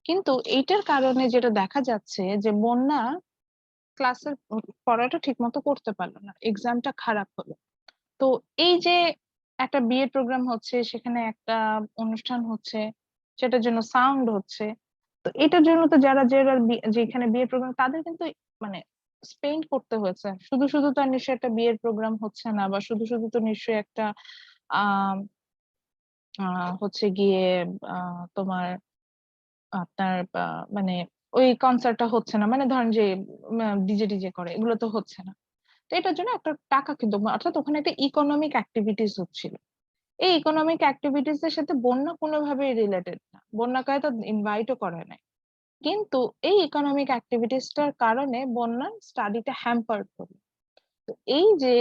কিন্তু এইটার কারণে যেটা দেখা যাচ্ছে যে বন্যা ক্লাসের পড়াটা ঠিক মতো করতে পারলো না, এক্সামটা খারাপ হলো। তো এই যে একটা বিয়ের প্রোগ্রাম হচ্ছে, সেখানে একটা অনুষ্ঠান হচ্ছে, সেটার জন্য সাউন্ড হচ্ছে, তো এটার জন্য তো যারা যারা যেখানে বিয়ের প্রোগ্রাম তাদের কিন্তু মানে স্পেন্ড করতে হয়েছে, শুধু শুধু তো আর নিশ্চয়ই একটা বিয়ের প্রোগ্রাম হচ্ছে না, বা শুধু শুধু তো নিশ্চয়ই একটা আহ হচ্ছে গিয়ে তোমার আপনার মানে ওই কনসার্টটা হচ্ছে না, মানে ধরেন যে ডিজে ডিজে করে, এগুলো তো হচ্ছে না। তো এটার জন্য একটা টাকা কিন্তু, অর্থাৎ ওখানে একটা ইকোনমিক অ্যাক্টিভিটিস হচ্ছিল। এই ইকোনমিক অ্যাক্টিভিটিস এর সাথে বন্যা কোনোভাবেই রিলেটেড না, বন্যাকে তো ইনভাইটও করে নাই, কিন্তু এই ইকোনমিক অ্যাক্টিভিটিসটার কারণে বন্যার স্টাডিটা হ্যাম্পার্ড হলো। তো এই যে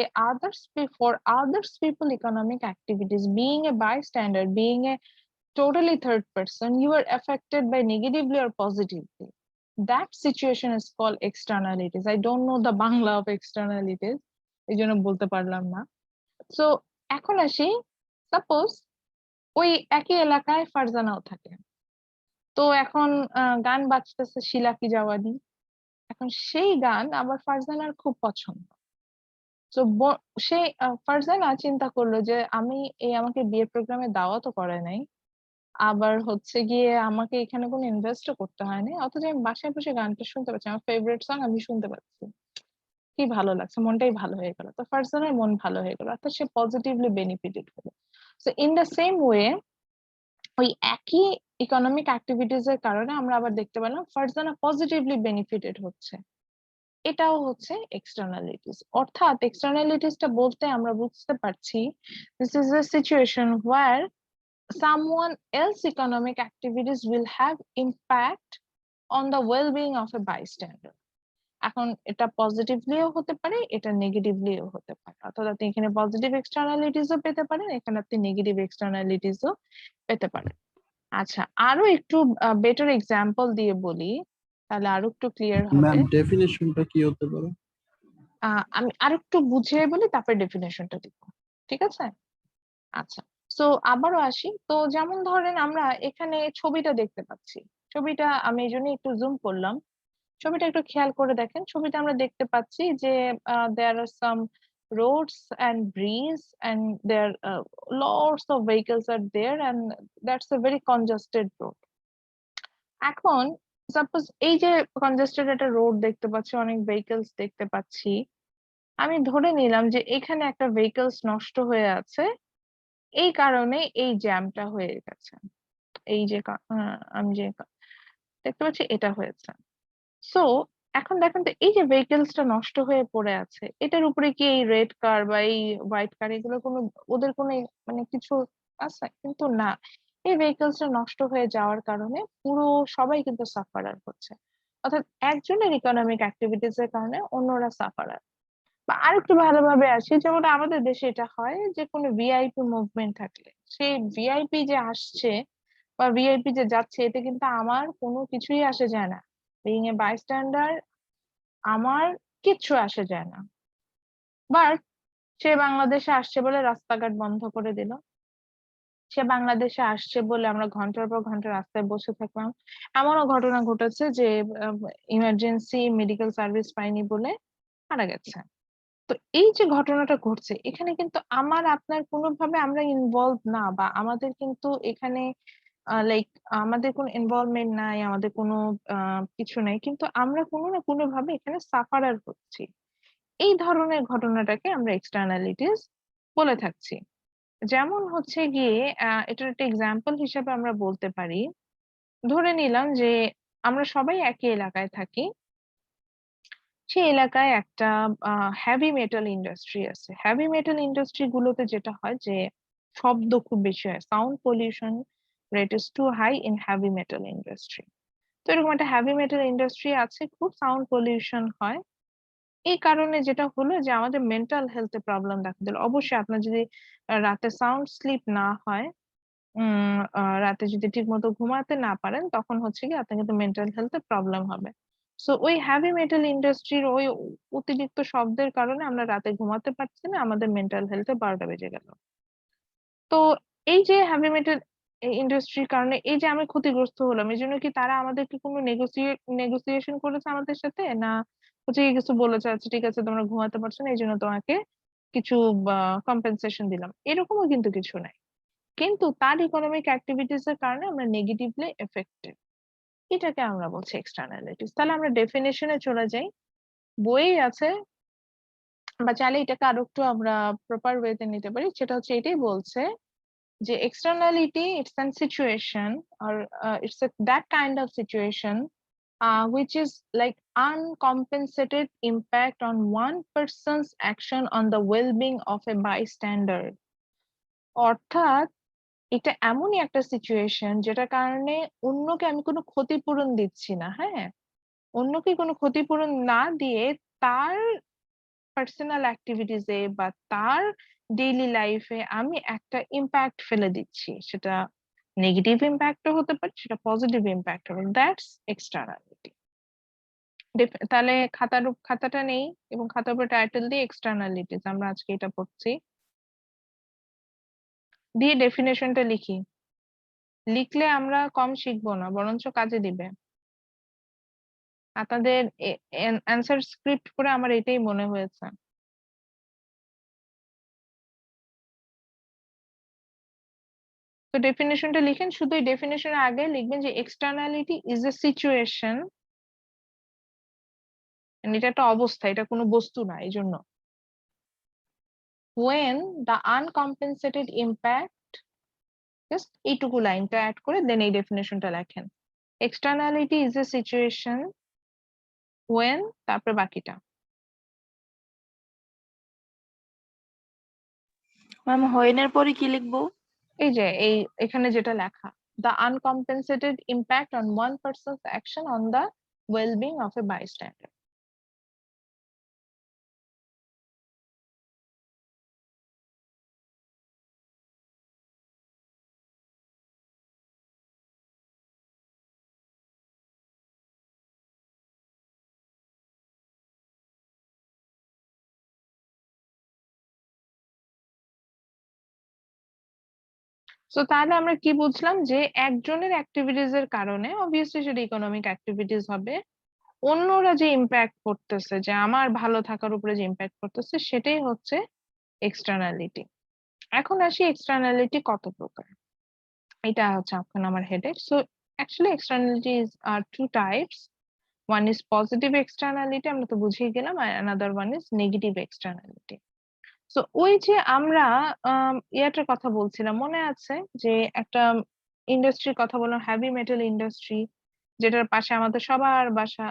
for others people economic activities, being a bystander, being a totally third person, you are affected by negatively or positively. That situation is called externalities. I don't know the Bangla of externalities, এই জন্য বলতে পারলাম না। So এখন আসি, suppose ওই একই এলাকায় ফারজানাও থাকে, তো এখন গান বাজতেছে শিলা কি জাওয়ানি, এখন সেই গান আবার ফারজানার খুব পছন্দ। তো সে ফারজানা চিন্তা করলো যে আমি আমাকে বিয়ের প্রোগ্রামে দাওয়াতও করে নাই, আবার হচ্ছে গিয়ে আমাকে এখানে কোনো ইনভেস্টও করতে হয়নি, অথচ আমি বাসায় বসে গানটা শুনতে পাচ্ছি, আমার ফেভারিট সং আমি শুনতে পাচ্ছি, কি ভালো লাগছে, মনটাই ভালো হয়ে গেল। তো ফারজানার মন ভালো হয়ে গেল, অর্থাৎ সে পজিটিভলি বেনিফিটেড হলো। So in the same way, ওই একই ইকোনমিক অ্যাক্টিভিটিস এর কারণে আমরা আবার দেখতে পেলাম ফারজানা পজিটিভলি বেনিফিটেড হচ্ছে, এটাও হচ্ছে এক্সটার্নালিটিস। অর্থাৎ এক্সটার্নালিটিসটা বলতে আমরা বুঝতে পারছি this is a situation where someone else economic activities will have impact on the well-being of a bystander. এখন এটা পজিটিভলিও হতে পারে, এটা নেগেটিভলিও হতে পারে, অর্থাৎ আপনি এখানে পজিটিভ এক্সটার্নালিটিসও পেতে পারেন, এখানে আপনি নেগেটিভ এক্সটার্নালিটিসও পেতে পারেন। আচ্ছা, আরো একটু বেটার এক্সাম্পল দিয়ে বলি, তাহলে আরো একটু ক্লিয়ার হবে। ম্যাম ডেফিনিশনটা কি হতে পারে? আমি আরো একটু বুঝিয়ে বলি, তারপর ডেফিনেশনটা দিব, ঠিক আছে? আচ্ছা, তো আবারও আসি, তো যেমন ধরেন আমরা এখানে ছবিটা দেখতে পাচ্ছি, ছবিটা আমি এই জন্য একটু জুম করলাম, ছবিটা একটু খেয়াল করে দেখেন, ছবিটা আমরা দেখতে পাচ্ছি যে দেয়ার আর সাম roads and breeze and there lots of vehicles are there and that's a very congested road. এখন সাপোজ এই যে কনজেস্টেড একটা রোড দেখতে পাচ্ছি, অনেক ভেহিকলস দেখতে পাচ্ছি, আমি ধরে নিলাম যে এখানে একটা ভেহিকলস নষ্ট হয়ে আছে, এই কারণে এই জ্যামটা হয়ে গেছে, এই যে আমি যে দেখতে পাচ্ছি এটা হয়েছে। সো এখন দেখেন তো এই যে ভেহিকলসটা নষ্ট হয়ে পড়ে আছে, এটার উপরে কি এই রেড কার বা এই হোয়াইট কার এগুলো কোনো, ওদের কোনো মানে কিছু আছে? কিন্তু না, এই ভেহিকলসটা নষ্ট হয়ে যাওয়ার কারণে পুরো সবাই কিন্তু সাফারার হচ্ছে, অর্থাৎ একজনের ইকোনমিক অ্যাক্টিভিটিস এর কারণে অন্যরা সাফারার। বা আরেকটু ভালোভাবে আসি, যেমন আমাদের দেশে এটা হয় যে কোনো ভিআইপি মুভমেন্ট থাকলে সেই ভিআইপি যে আসছে বা ভিআইপি যে যাচ্ছে, এতে কিন্তু আমার কোনো কিছুই আসে যায় না, বিইং এ বাইস্ট্যান্ডার আমার কিচ্ছু আসে যায় না। বাট সে বাংলাদেশে আসছে বলে রাস্তাঘাট বন্ধ করে দিল, সে বাংলাদেশে আসছে বলে আমরা ঘন্টার পর ঘন্টা রাস্তায় বসে থাকলাম, এমনও ঘটনা ঘটেছে যে ইমার্জেন্সি মেডিকেল সার্ভিস পাইনি বলে মারা গেছে। তো এই যে ঘটনাটা ঘটছে, এখানে কিন্তু আমার আপনার কোনোভাবে আমরা ইনভলভ না, বা আমাদের কিন্তু এখানে লাইক আমাদের কোনো ইনভলভমেন্ট নাই, আমাদের কোনো কিছু নাই, কিন্তু আমরা কোনো না কোনো ভাবে এখানে সাফারার হচ্ছি। এই ধরনের ঘটনাটাকে আমরা এক্সটার্নালিটিস বলে থাকছি। যেমন হচ্ছে গিয়ে এটার একটা এক্সাম্পল হিসেবে আমরা বলতে পারি, ধরে নিলাম যে আমরা সবাই একই এলাকায় থাকি, সেই এলাকায় একটা হেভি মেটাল ইন্ডাস্ট্রি আছে। হেভি মেটাল ইন্ডাস্ট্রি গুলোতে যেটা হয় যে শব্দ খুব বেশি হয়, sound pollution rate is too high in heavy metal industry. তো এরকম একটা হেভি মেটাল ইন্ডাস্ট্রি আছে, খুব সাউন্ড পলিউশন হয়। এই কারণে যেটা হলো যে আমাদের মেন্টাল হেলথে প্রবলেম দেখা দিল। অবশ্যই আপনার যদি রাতে সাউন্ড স্লিপ না হয়, রাতে যদি ঠিক মতো ঘুমাতে না পারেন, তখন হচ্ছে কি আপনার কিন্তু মেন্টাল হেলথে প্রবলেম হবে। সো ওই হেভি মেটাল ইন্ডাস্ট্রির ওই অতিরিক্ত শব্দের কারণে আমরা রাতে ঘুমাতে পারছি না, আমাদের মেন্টাল হেলথে 12টা বেজে গেল। তো এই যে হেভি মেটাল ইন্ডাস্ট্রির কারণে এই যে আমি ক্ষতিগ্রস্ত হলাম, এই জন্য কি তারা আমাদেরকে কোনো নেগোসিয়েশন করেছে আমাদের সাথে, না হচ্ছে কি কিছু বলেছে আচ্ছা ঠিক আছে তোমরা ঘুমাতে পারছো না এই জন্য তোমাকে কিছু কম্পেনসেশন দিলাম, এরকমও কিন্তু কিছু নাই। কিন্তু তার ইকোনমিক অ্যাক্টিভিটিস এর কারণে আমরা নেগেটিভলি এফেক্টেড, এটাকে আমরা বলছি এক্সটার্নালিটিস। তাহলে আমরা ডেফিনেশনে চলে যাই, বইয়ে আছে, বা চাইলে এটাকে আরো একটু আমরা প্রপার ওয়েতে নিতে পারি, সেটা হচ্ছে এটাই বলছে যে externality it's an situation or it's that kind of situation which is like uncompensated impact on one person's action on the well-being of a bystander। অর্থাৎ এটা এমনই একটা সিচুয়েশন যেটার কারণে অন্যকে আমি কোনো ক্ষতিপূরণ দিচ্ছি না, হ্যাঁ, অন্যকে কোনো ক্ষতিপূরণ না দিয়ে তার পার্সোনাল অ্যাক্টিভিটিসে বা তার ডেইলি লাইফে আমি একটা ইম্প্যাক্ট ফেলে দিচ্ছি, সেটা নেগেটিভ ইম্প্যাক্টও হতে পারে, সেটা পজিটিভ ইম্প্যাক্ট হবে, দ্যাটস এক্সটার্নালিটি। তাহলে খাতাটা নেই এবং খাতার উপর টাইটেল দিয়ে এক্সটার্নালিটিস, আমরা আজকে এটা পড়ছি, দিয়ে ডেফিনেশনটা লিখি। লিখলে আমরা কম শিখবো না, বরঞ্চ কাজে দিবে। আপনাদের অ্যান্সার স্ক্রিপ্ট করে আমার এটাই মনে হয়েছে। তো ডেফিনেশনটা লিখেন, শুধু এই ডেফিনেশনের আগে লিখবেন যে এক্সটার্নালিটি ইজ এ সিচুয়েশন, এটা একটা অবস্থা, এটা কোনো বস্তু না, এই জন্য when the uncompensated impact, just এইটুকু লাইনটা অ্যাড করে দেন এই ডেফিনেশনটা লেখেন, externality is a situation when, তারপরে বাকিটা। ম্যাম হোয়েনের পরে কি লিখবো? এই যে এখানে যেটা লেখা, the uncompensated impact on one person's action on the well-being of a bystander। তো তাহলে আমরা কি বুঝলাম যে একজনের অ্যাক্টিভিটিস এর কারণে অবভিয়াসলি সেটা ইকোনমিক অ্যাক্টিভিটিস হবে, অন্যরা যে ইম্প্যাক্ট করতেছে, যে আমার ভালো থাকার উপরে যে ইম্প্যাক্ট করতেছে, সেটাই হচ্ছে এক্সটার্নালিটি। এখন আসি এক্সটার্নালিটি কত প্রকার, এটা হচ্ছে এখন আমার headache. So actually externalities are two types, one is positive externality, আমরা তো বুঝিয়ে গেলাম, আর another one is negative externality. তো ওই যে আমরা ইয়াটার কথা বলছিলাম, মনে আছে যে একটা ইন্ডাস্ট্রির কথা বললাম, হেভি মেটাল ইন্ডাস্ট্রি, যেটার পাশে আমাদের সবার বাসা,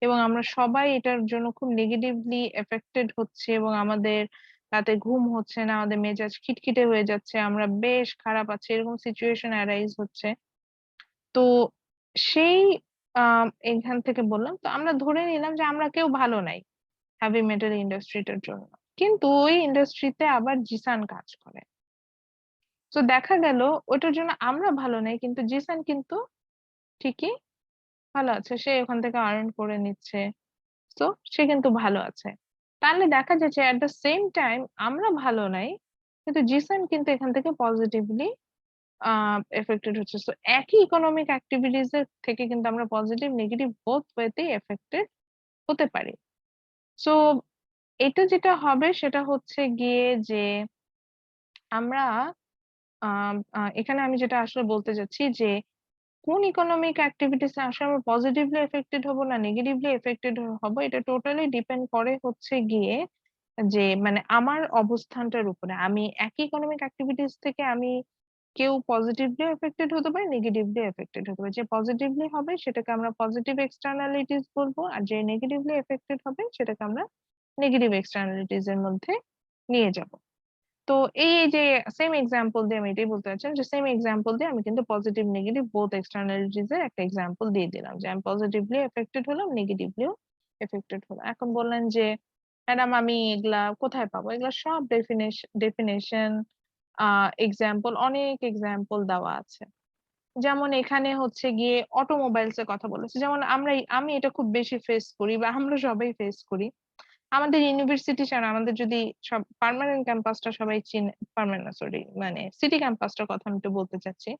এবং আমরা সবাই এটার জন্য খুব নেগেটিভলি এফেক্টেড হচ্ছে, এবং আমাদের রাতে ঘুম হচ্ছে না, আমাদের মেজাজ খিটখিটে হয়ে যাচ্ছে, আমরা বেশ খারাপ আছি, এরকম সিচুয়েশন অ্যারাইজ হচ্ছে। তো সেই এখান থেকে বললাম, তো আমরা ধরে নিলাম যে আমরা কেউ ভালো নাই হেভি মেটাল ইন্ডাস্ট্রিটার জন্য, কিন্তু ওই ইন্ডাস্ট্রিতে আবার জিসান কাজ করে। তো দেখা গেল ওটার জন্য আমরা ভালো নেই, কিন্তু জিসান কিন্তু ঠিকই ভালো আছে, সে ওখান থেকে আর্ন করে নিচ্ছে, তো সে কিন্তু ভালো আছে। তাহলে দেখা যাচ্ছে এট দ্য সেম টাইম আমরা ভালো নাই, কিন্তু জিসান কিন্তু এখান থেকে পজিটিভলি এফেক্টেড হচ্ছে। তো একই ইকোনমিক অ্যাক্টিভিটিস এর থেকে কিন্তু আমরা পজিটিভ নেগেটিভ বোথ ওয়েতেই এফেক্টেড হতে পারি। সো এটা যেটা হবে সেটা হচ্ছে গিয়ে যে আমরা এখানে আমি যেটা আসলে বলতে চাচ্ছি যে কোন ইকোনমিক অ্যাক্টিভিটিস আসলে আমরা পজিটিভলি এফেক্টেড হব না নেগেটিভলি এফেক্টেড হব, এটা টোটালি ডিপেন্ড করে হচ্ছে গিয়ে যে মানে আমার অবস্থানটার উপরে। আমি একই ইকোনমিক অ্যাক্টিভিটিস থেকে আমি কেউ পজিটিভলি এফেক্টেড হতে পারে, নেগেটিভলি এফেক্টেড হতে পারে। যে পজিটিভলি হবে সেটাকে আমরা পজিটিভ এক্সটার্নালিটিস বলবো, আর যে নেগেটিভলি এফেক্টেড হবে সেটাকে আমরা নেগেটিভ এক্সটার্নালিটিস এর মধ্যে নিয়ে যাব। তো এই যে সেম এক্সাম্পল দিয়ে আমি এটাই বলতে চাচ্ছিলাম যে সেম এক্সাম্পল দিয়ে আমি কিন্তু পজিটিভ নেগেটিভ বোথ এক্সটার্নালিটিস এর একটা এক্সাম্পল দিয়ে দিলাম যে আমি পজিটিভলি এফেক্টেড হলাম, নেগেটিভলিও এফেক্টেড হলাম। এখন বললেন যে ম্যাডাম আমি এগুলা কোথায় পাবো? এগুলা সব ডেফিনেশন এক্সাম্পল, অনেক এক্সাম্পল দেওয়া আছে। যেমন এখানে হচ্ছে গিয়ে অটোমোবাইলস এর কথা বলেছে, যেমন আমি এটা খুব বেশি ফেস করি বা আমরা সবাই ফেস করি। আমাদের ইউনিভার্সিটি ছাড়া আমাদের যদি সব পার্মানেন্ট ক্যাম্পাসটা সবাই চিনে, পার্মানেন্ট সরি মানে সিটি ক্যাম্পাসটার কথা আমি একটু বলতে চাচ্ছি।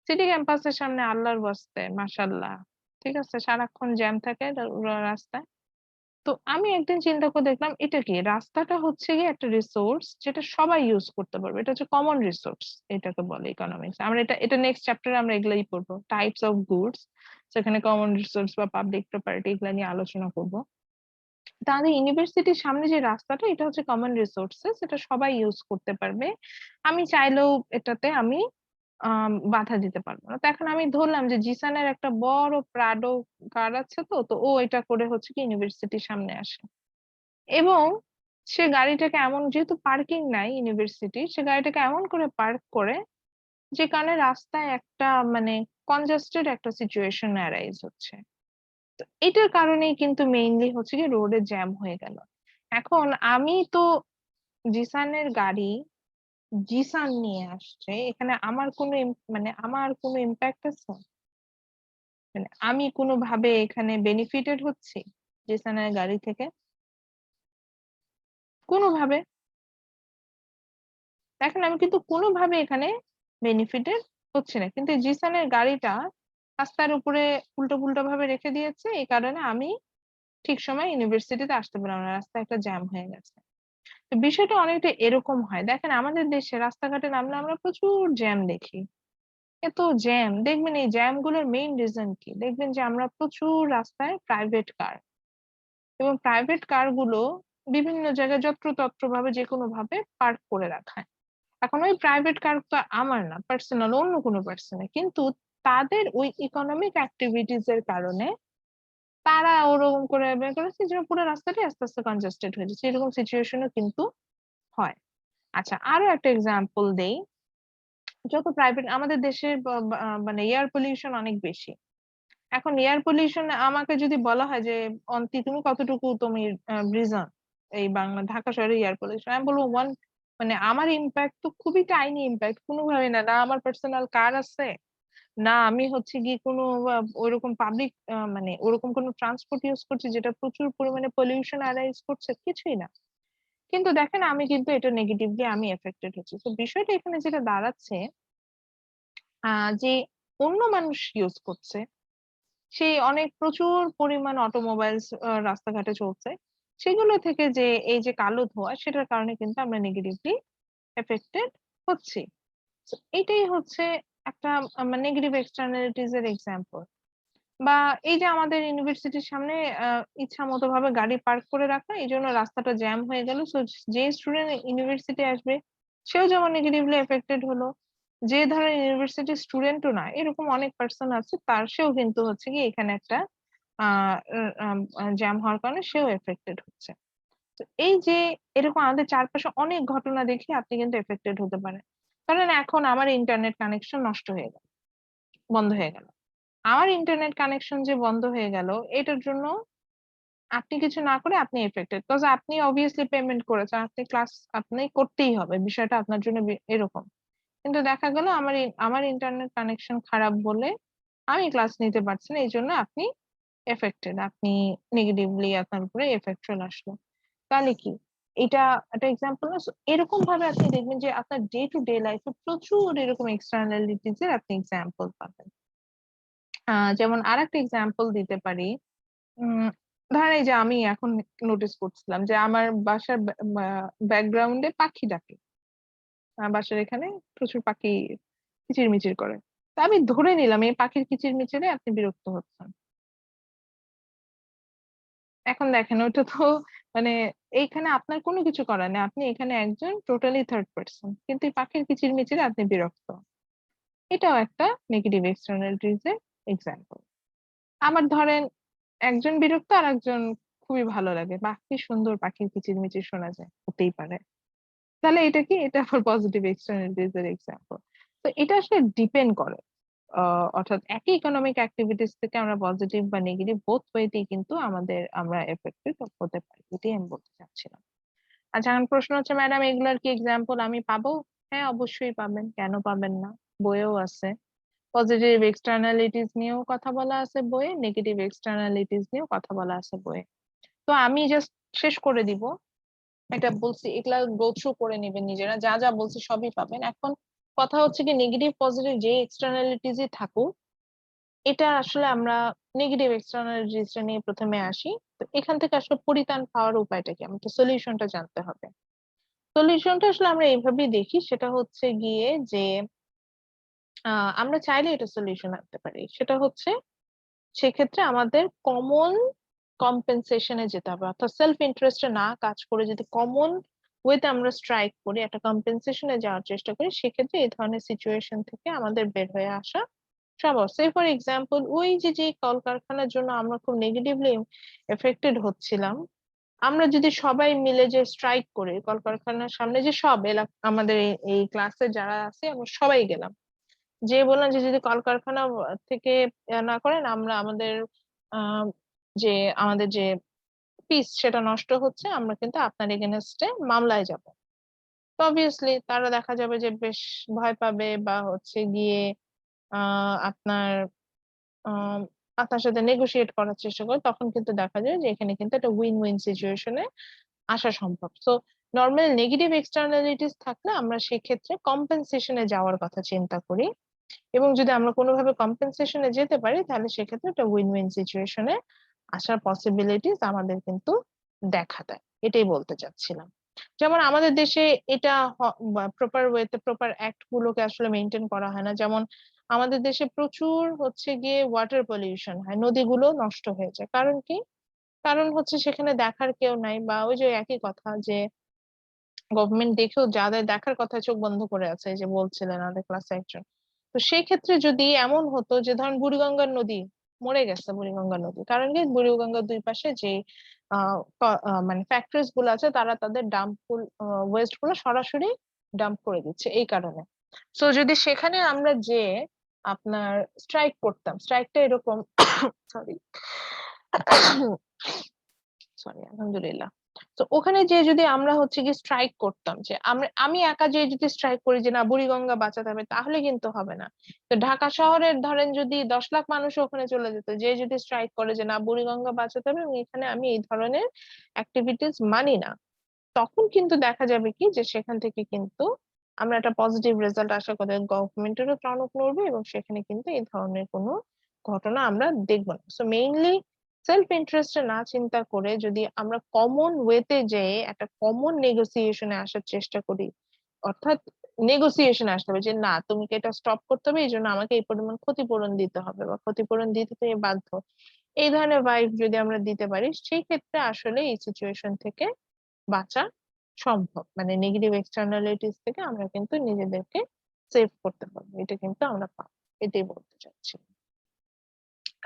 সিটি ক্যাম্পাসের সামনে আল্লাহর ওয়াস্তে মাশাআল্লাহ, ঠিক আছে, সারাক্ষণ জ্যাম থাকে রাস্তায়। তো আমি একদিন চিন্তা করে দেখলাম এটা কি, রাস্তাটা হচ্ছে গিয়ে একটা রিসোর্স যেটা সবাই ইউজ করতে পারবে, এটা হচ্ছে কমন রিসোর্স, এটাকে বলে ইকোনমিক্স। আমরা এটা নেক্সট চ্যাপ্টারে আমরা এগুলাই পড়বো, টাইপস অফ গুডস, সেখানে কমন রিসোর্স বা পাবলিক প্রপার্টি এগুলা নিয়ে আলোচনা করবো। তাহলে ইউনিভার্সিটির সামনে যে রাস্তাটা এটা হচ্ছে কমন রিসোর্সেস, এটা সবাই ইউজ করতে পারবে, আমি চাইলেও এটাতে আমি বাধা দিতে পারবো না। তো এখন আমি ধরলাম যে জিসানের একটা বড় প্রাডো কার আছে, তো ও এটা করে হচ্ছে কি ইউনিভার্সিটির সামনে আসে, এবং সে গাড়িটাকে এমন, যেহেতু পার্কিং নাই ইউনিভার্সিটি, সে গাড়িটাকে এমন করে পার্ক করে যে কারণে রাস্তায় একটা মানে কনজাস্টেড একটা সিচুয়েশন অ্যারাইজ হচ্ছে। তো এটার কারণেই কিন্তু মেইনলি হচ্ছে কি রোডে জ্যাম হয়ে গেল। এখন আমি তো জিসানের গাড়ি, জিসান নিয়ে আসছে, এখানে আমার কোনো মানে আমার কোনো ইম্প্যাক্ট আছে? মানে আমি কোনো ভাবে এখানে বেনিফিটেড হচ্ছি জিসানের গাড়ি থেকে? কোনোভাবে। দেখেন আমি কিন্তু কোনোভাবে এখানে বেনিফিটেড হচ্ছে না, কিন্তু এই জিসানের গাড়িটা রাস্তার উপরে উল্টো পুল্টো ভাবে রেখে দিয়েছে, এই কারণে আমি ঠিক সময় ইউনিভার্সিটিতে আসতে পারলাম না, রাস্তায় একটা জ্যাম হয়ে গেছে। তো বিষয়টা অনেকটা এরকম হয়। দেখেন আমাদের দেশে রাস্তাঘাটে নামলে আমরা প্রচুর জ্যাম দেখি, এত জ্যাম। দেখবেন এই জ্যাম গুলোর মেইন রিজন কি, দেখবেন যে আমরা প্রচুর রাস্তায় প্রাইভেট কার, এবং প্রাইভেট কার গুলো বিভিন্ন জায়গায় যত্রতত্র ভাবে যে কোনো ভাবে পার্ক করে রাখায়। এখন ওই প্রাইভেট কার তো আমার না, পার্সোনাল, অন্য কোনো পার্সনের, কিন্তু তাদের ওই ইকোনমিক অ্যাক্টিভিটিস এর কারণে তারা ওরকম করে বের করেছে যে পুরো রাস্তাটাই আস্তে আস্তে কনজেস্টেড হয়ে যাচ্ছে, এরকম সিচুয়েশনও কিন্তু হয়। আচ্ছা আরো একটা এক্সাম্পল দেই, যত প্রাইভেট আমাদের দেশের মানে এয়ার পলিউশন অনেক বেশি। এখন এয়ার পলিউশন আমাকে যদি বলা হয় যে অন্তি তুমি কতটুকু তুমি রিজন এই বাংলা ঢাকা শহরে এয়ার পলিউশন, আমি বলবো ওয়ান, মানে আমার ইম্প্যাক্ট তো খুবই টাইনি ইম্প্যাক্ট, কোনোভাবে না, না আমার পার্সোনাল কার আছে, না আমি হচ্ছে গিয়ে কোনো ওইরকম পাবলিক মানে ওরকম কোনো ট্রান্সপোর্ট ইউজ করছি যেটা প্রচুর পরিমাণে পলিউশন অ্যারাইজ করছে, কিছুই না। কিন্তু দেখেন আমি কিন্তু এটা নেগেটিভলি আমি এফেক্টেড হচ্ছি। তো বিষয়টা এখানে যেটা দাঁড়াচ্ছে যে অন্য মানুষ ইউজ করছে, সেই অনেক প্রচুর পরিমাণ অটোমোবাইলস রাস্তাঘাটে চলছে, সেগুলো থেকে যে এই যে কালো ধোঁয়া, সেটার কারণে কিন্তু আমরা নেগেটিভলি এফেক্টেড হচ্ছি। So, এটাই হচ্ছে একটা নেগেটিভ এক্সটার্নালিটিজ এর এক্সাম্পল। বা এই যে আমাদের ইউনিভার্সিটির সামনে ইচ্ছা মতো ভাবে গাড়ি পার্ক করে রাখা, এই জন্য রাস্তাটা জ্যাম হয়ে গেল। সো যে স্টুডেন্ট ইউনিভার্সিটি আসবে সেও যেমন নেগেটিভলি এফেক্টেড হলো, যে ধরেন ইউনিভার্সিটির স্টুডেন্টও না, এরকম অনেক পার্সন আছে, সেও কিন্তু হচ্ছে কি এখানে একটা জ্যাম হওয়ার কারণে সেও এফেক্টেড হচ্ছে। তো এই যে এরকম আমাদের চারপাশে অনেক ঘটনা দেখে আপনি কিন্তু এফেক্টেড হতে পারেন। কারণ এখন আমার ইন্টারনেট কানেকশন নষ্ট হয়ে গেল, বন্ধ হয়ে গেল। আমার ইন্টারনেট কানেকশন যে বন্ধ হয়ে গেল, এটার জন্য আপনি কিছু না করে আপনি এফেক্টেড, বিকজ আপনি অবভিয়াসলি পেমেন্ট করেছেন, আপনি ক্লাস আপনি করতেই হবে, বিষয়টা আপনার জন্য এরকম। কিন্তু দেখা গেল আমার ইন্টারনেট কানেকশন খারাপ বলে আমি ক্লাস নিতে পারছি না, এই জন্য আপনি এফেক্টেড, আপনি নেগেটিভলি আপনার উপরে এফেক্ট চলে আসলো। তাহলে কি এটা একটা এক্সাম্পল না? So, এরকম ভাবে আপনি দেখবেন যে আপনার ডে টু ডে লাইফে প্রচুর এরকম এক্সটার্নালিটিস এর আপনি এক্সাম্পল পাবেন। যেমন আরেকটা এক্সাম্পল দিতে পারি, উম ধরেন এই যে আমি এখন নোটিস করছিলাম যে আমার বাসার ব্যাকগ্রাউন্ডে পাখি ডাকে, বাসার এখানে প্রচুর পাখি কিচিরমিচির করে। তা আমি ধরে নিলাম এই পাখির কিচিরমিচিরে আপনি বিরক্ত হচ্ছেন। এখন দেখেন ওটা তো মানে এইখানে আপনার কোনো কিছু করার নেই, আপনি এখানে একজন টোটালি থার্ড পার্সন, কিন্তু এই পাখির কিচিরমিচিরে আপনি বিরক্ত। এটাও একটা নেগেটিভ এক্সটার্নালিটিজ এর এক্সাম্পল। আবার ধরেন একজন বিরক্ত আর একজন খুবই ভালো লাগে, বাহ কি সুন্দর পাখির কিচিরমিচির শোনা যায়, হতেই পারে। তাহলে এটা কি, এটা আবার পজিটিভ এক্সটার্নালিটিজ এর এক্সাম্পল। তো এটা আসলে ডিপেন্ড করে, অর্থাৎ একই ইকোনমিক অ্যাক্টিভিটিস থেকে আমরা পজিটিভ বা নেগেটিভ বোথ ওয়েতেই কিন্তু আমরা এফেক্টেড হতে পারি, এটাই আমি বলতে চাচ্ছিলাম। আচ্ছা এখন প্রশ্ন হচ্ছে ম্যাডাম এগুলার কি এক্সাম্পল আমি পাবো? হ্যাঁ অবশ্যই পাবেন, কেন পাবেন না, বইয়েও আছে। পজিটিভ এক্সটার্নালিটিস নিয়েও কথা বলা আছে বইয়ে, নেগেটিভ এক্সটার্নালিটিস নিয়েও কথা বলা আছে বইয়ে। তো আমি জাস্ট শেষ করে দিব, এটা বলছি এগুলা গো থ্রু করে নেবেন নিজেরা, যা যা বলছি সবই পাবেন। এখন কথা হচ্ছে কি নেগেটিভ পজিটিভ যে এক্সটার্নালিটিসই থাকুক, এটা আসলে আমরা নেগেটিভ এক্সটার্নালিটিসটা নিয়ে প্রথমে আসি। তো এখান থেকে আসলে পরিত্রাণ পাওয়ার উপায়টা কি, আমাকে সলিউশনটা জানতে হবে। সলিউশনটা আসলে আমরা এইভাবেই দেখি, সেটা হচ্ছে গিয়ে যে আমরা চাইলে এটা সলিউশন আনতে পারি, সেটা হচ্ছে সেক্ষেত্রে আমাদের কমন কম্পেনসেশনে যেতে হবে, অর্থাৎ সেলফ ইন্টারেস্টে না কাজ করে যদি কমন ওয়েতে আমরা স্ট্রাইক করি, একটা কম্পেনসেশনে যাওয়ার চেষ্টা করি, সেক্ষেত্রে এই ধরনের সিচুয়েশন থেকে আমাদের বের হয়ে আসা সম্ভব। সে ফর এক্সাম্পল ওই যে যে কলকারখানার জন্য আমরা খুব নেগেটিভলি এফেক্টেড হচ্ছিলাম, আমরা যদি সবাই মিলে যে স্ট্রাইক করি, কলকারখানার সামনে যে সব এলাকা আমাদের এই ক্লাসে যারা আছে আমরা সবাই গেলাম, যে বললাম যে যদি কলকারখানা থেকে না করেন আমরা আহ যে আমাদের যে পিস সেটা নষ্ট হচ্ছে, আমরা কিন্তু আপনার এগেনস্টে মামলায় যাব। তো অবভিয়াসলি তারা দেখা যাবে যে বেশ ভয় পাবে বা হচ্ছে গিয়ে আপনার আহ আপনার সাথে নেগোশিয়েট করার চেষ্টা করে, তখন কিন্তু দেখা যায় যে এখানে কিন্তু একটা উইন উইন সিচুয়েশনে আসা সম্ভব। সো নর্মাল নেগেটিভ এক্সটার্নালিটিস থাকলে আমরা সেক্ষেত্রে কম্পেনসেশনে যাওয়ার কথা চিন্তা করি, এবং যদি আমরা কোনোভাবে কম্পেনসেশনে যেতে পারি তাহলে সেক্ষেত্রে একটা উইন উইন সিচুয়েশনে আসার পসিবিলিটিস আমাদের কিন্তু দেখা দেয়, এটাই বলতে চাচ্ছিলাম। যেমন আমাদের দেশে এটা প্রপার ওয়েতে প্রপার অ্যাক্ট গুলোকে আসলে মেনটেন করা হয় না। যেমন আমাদের দেশে প্রচুর হচ্ছে গিয়ে ওয়াটার পলিউশন হয়, নদীগুলো নষ্ট হয়ে যায়, কারণ কি, কারণ হচ্ছে সেখানে দেখার কেউ নাই, বা ওই যে একই কথা যে গভর্নমেন্ট দেখেও যাদের দেখার কথা চোখ বন্ধ করে আছে, এই যে বলছিলেন আমাদের ক্লাসে একজন। তো সেই ক্ষেত্রে যদি এমন হতো যে ধরেন বুড়িগঙ্গার নদী মরে গেছে, বুড়িগঙ্গা নদী, কারণ কি বুড়িগঙ্গার দুই পাশে যে মানে ফ্যাক্টরিজ গুলো আছে তারা তাদের ওয়েস্ট গুলো সরাসরি ডাম্প করে দিচ্ছে এই কারণে। তো যদি সেখানে আমরা যে আপনার স্ট্রাইক করতাম, স্ট্রাইকটা এরকম সরি সরি আলহামদুলিল্লাহ। তো ওখানে যে যদি আমরা হচ্ছে কি স্ট্রাইক করতাম, যে আমি একা যে যদি স্ট্রাইক করি যে না বুড়িগঙ্গা বাঁচাতে হবে, তাহলে কিন্তু হবে না। তো ঢাকা শহরের ধরেন যদি 10 লাখ মানুষ ওখানে চলে যেত, যে যদি স্ট্রাইক করে যে না বুড়িগঙ্গা বাঁচাতে হবে এবং এখানে আমি এই ধরনের অ্যাক্টিভিটিস মানি না, তখন কিন্তু দেখা যাবে কি যে সেখান থেকে কিন্তু আমরা একটা পজিটিভ রেজাল্ট আশা করি, গভর্নমেন্টেরও টনক নড়বে এবং সেখানে কিন্তু এই ধরনের কোনো ঘটনা আমরা দেখবো না। সো মেইনলি সেলফ ইন্টারেস্টে না চিন্তা করে যদি আমরা কমন ওয়েতে যেয়ে একটা কমন নেগোসিয়েশনে আসার চেষ্টা করি, অর্থাৎ নেগোসিয়েশনে আসতে হবে যে না তুমি এটা স্টপ করতে হবে, এই জন্য আমাকে এই পরিমাণ ক্ষতিপূরণ দিতে হবে বা ক্ষতিপূরণ দিতে তুমি বাধ্য, এই ধরনের ভাইব যদি আমরা দিতে পারি, সেই ক্ষেত্রে আসলে এই সিচুয়েশন থেকে বাঁচা সম্ভব, মানে নেগেটিভ এক্সটার্নালিটিস থেকে আমরা কিন্তু নিজেদেরকে সেভ করতে পারবো, এটা কিন্তু আমরা পাবো, এটাই বলতে চাচ্ছি।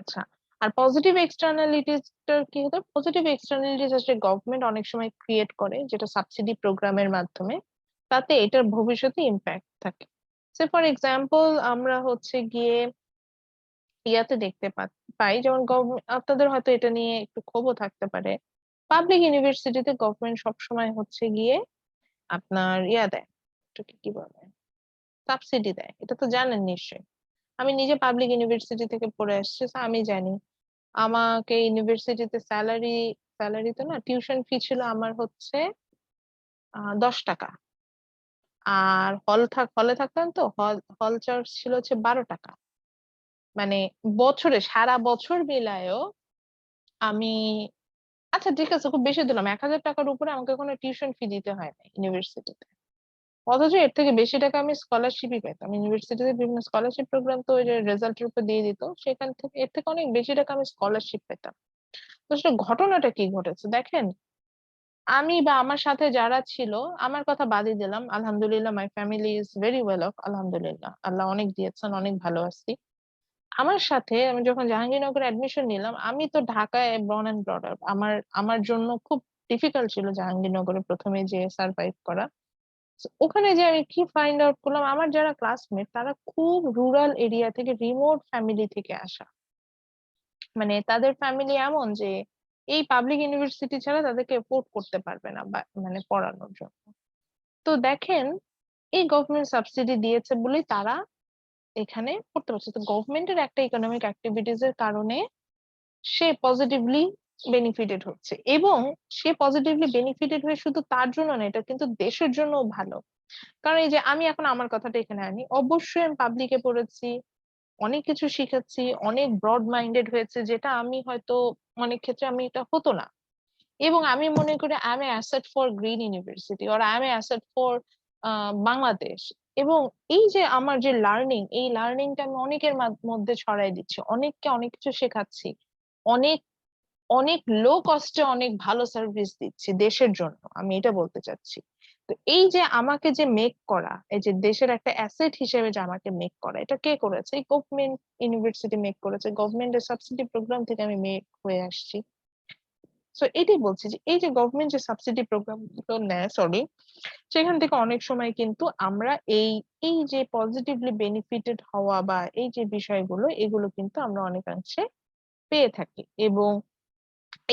আচ্ছা, আর পজিটিভ এক্সটার্নালিটিসটার কি হতো, পজিটিভ এক্সটার্নালিটিস আসলে গভর্নমেন্ট অনেক সময় ক্রিয়েট করে যেটা সাবসিডি প্রোগ্রামের মাধ্যমে, তাতে এটার ভবিষ্যতে ইম্প্যাক্ট থাকে। সে ফর এক্সাম্পল আমরা হচ্ছে গিয়ে ইয়াতে দেখতে পাই, যেমন গভর্নমেন্ট, আপনাদের হয়তো এটা নিয়ে একটু ক্ষোভও থাকতে পারে, পাবলিক ইউনিভার্সিটিতে গভর্নমেন্ট সবসময় হচ্ছে গিয়ে আপনার ইয়া দেয়, এটাকে কি বলে, সাবসিডি দেয়, এটা তো জানেন নিশ্চয়ই। আমি নিজে পাবলিক ইউনিভার্সিটি থেকে পড়ে আসছি, so আমি জানি। আমাকে ইউনিভার্সিটিতে স্যালারি তো না, টিউশন ফি ছিল আমার হচ্ছে 10 টাকা। আর হলে থাকতাম তো হল চার্জ ছিল হচ্ছে 12 টাকা। মানে বছরে সারা বছর মিলায়ও আমি, আচ্ছা ঠিক আছে খুব বেশি দিলাম, 1000 টাকার উপরে আমাকে কোনো টিউশন ফি দিতে হয় না ইউনিভার্সিটিতে। অথচ এর থেকে বেশি টাকা আমি স্কলারশিপই পেতাম। ইউনিভার্সিটিতে বিভিন্ন স্কলারশিপ প্রোগ্রাম তো ওই যে রেজাল্টের উপর দিয়ে দিত, সেখান থেকে এর থেকে অনেক বেশি টাকা আমি স্কলারশিপ পেতাম। তো সেটা ঘটনাটা কি ঘটেছে দেখেন, আমি বা আমার সাথে যারা ছিল, আমার কথা বাদই দিলাম, আলহামদুলিল্লাহ my family is very well of, আলহামদুলিল্লাহ আল্লাহ অনেক দিয়েছেন, অনেক ভালো আছি। আমার সাথে আমি যখন জাহাঙ্গীরনগরে অ্যাডমিশন নিলাম, আমি তো ঢাকায় বর্ন এন্ড ব্রট আপ, আমার আমার জন্য খুব ডিফিকাল্ট ছিল জাহাঙ্গীরনগরে প্রথমে যে সার্ভাইভ করা। So, ওখানে যে আমি কি ফাইন্ড আউট করলাম, আমার যারা ক্লাসমেট তারা খুব রুরাল এরিয়া থেকে, রিমোট ফ্যামিলি থেকে আসা, মানে তাদের ফ্যামিলি এমন যে এই পাবলিক ইউনিভার্সিটি ছাড়া তাদেরকে এফোর্ড করতে পারবে না মানে পড়ানোর জন্য। তো দেখেন, এই গভর্নমেন্ট সাবসিডি দিয়েছে বলেই তারা এখানে পড়তে পারছে। তো গভর্নমেন্টের একটা ইকোনমিক অ্যাক্টিভিটিজ এর কারণে সে পজিটিভলি বেনিফিটেড হচ্ছে, এবং সে পজিটিভলি বেনিফিটেড হয়ে শুধু তার জন্য না, এটা কিন্তু দেশের জন্যও ভালো। কারণ এই যে আমি এখন আমার কথাটা এখানে আনি, অবশ্যই আমি পাবলিকে পড়েছি, অনেক কিছু শিখেছি, অনেক ব্রড মাইন্ডেড হয়েছে, যেটা আমি হয়তো অনেক ক্ষেত্রে আমি এটা হতো না। এবং আমি মনে করি I M A asset for green university, or I M A asset for Bangladesh. এবং এই যে আমার যে লার্নিং, এই লার্নিংটা আমি অনেকের মধ্যে ছড়াই দিচ্ছি, অনেককে অনেক কিছু শেখাচ্ছি, অনেক অনেক লো কস্টে অনেক ভালো সার্ভিস দিচ্ছি দেশের জন্য, আমি এটা বলতে চাচ্ছি। তো এই যে আমাকে যে মেক করা, এই যে দেশের একটা অ্যাসেট হিসেবে যে আমাকে মেক করা, এটা কে করেছে? এই গভর্নমেন্ট ইউনিভার্সিটি মেক করেছে, গভর্নমেন্টের সাবসিডি প্রোগ্রাম থেকে আমি মেক হয়ে আসছি। সো এটাই বলছি যে এই যে গভর্নমেন্ট যে সাবসিডি প্রোগ্রাম গুলো নেয়, সরি, সেখান থেকে অনেক সময় কিন্তু আমরা এই এই যে পজিটিভলি বেনিফিটেড হওয়া বা এই যে বিষয়গুলো, এগুলো কিন্তু আমরা অনেকাংশে পেয়ে থাকি। এবং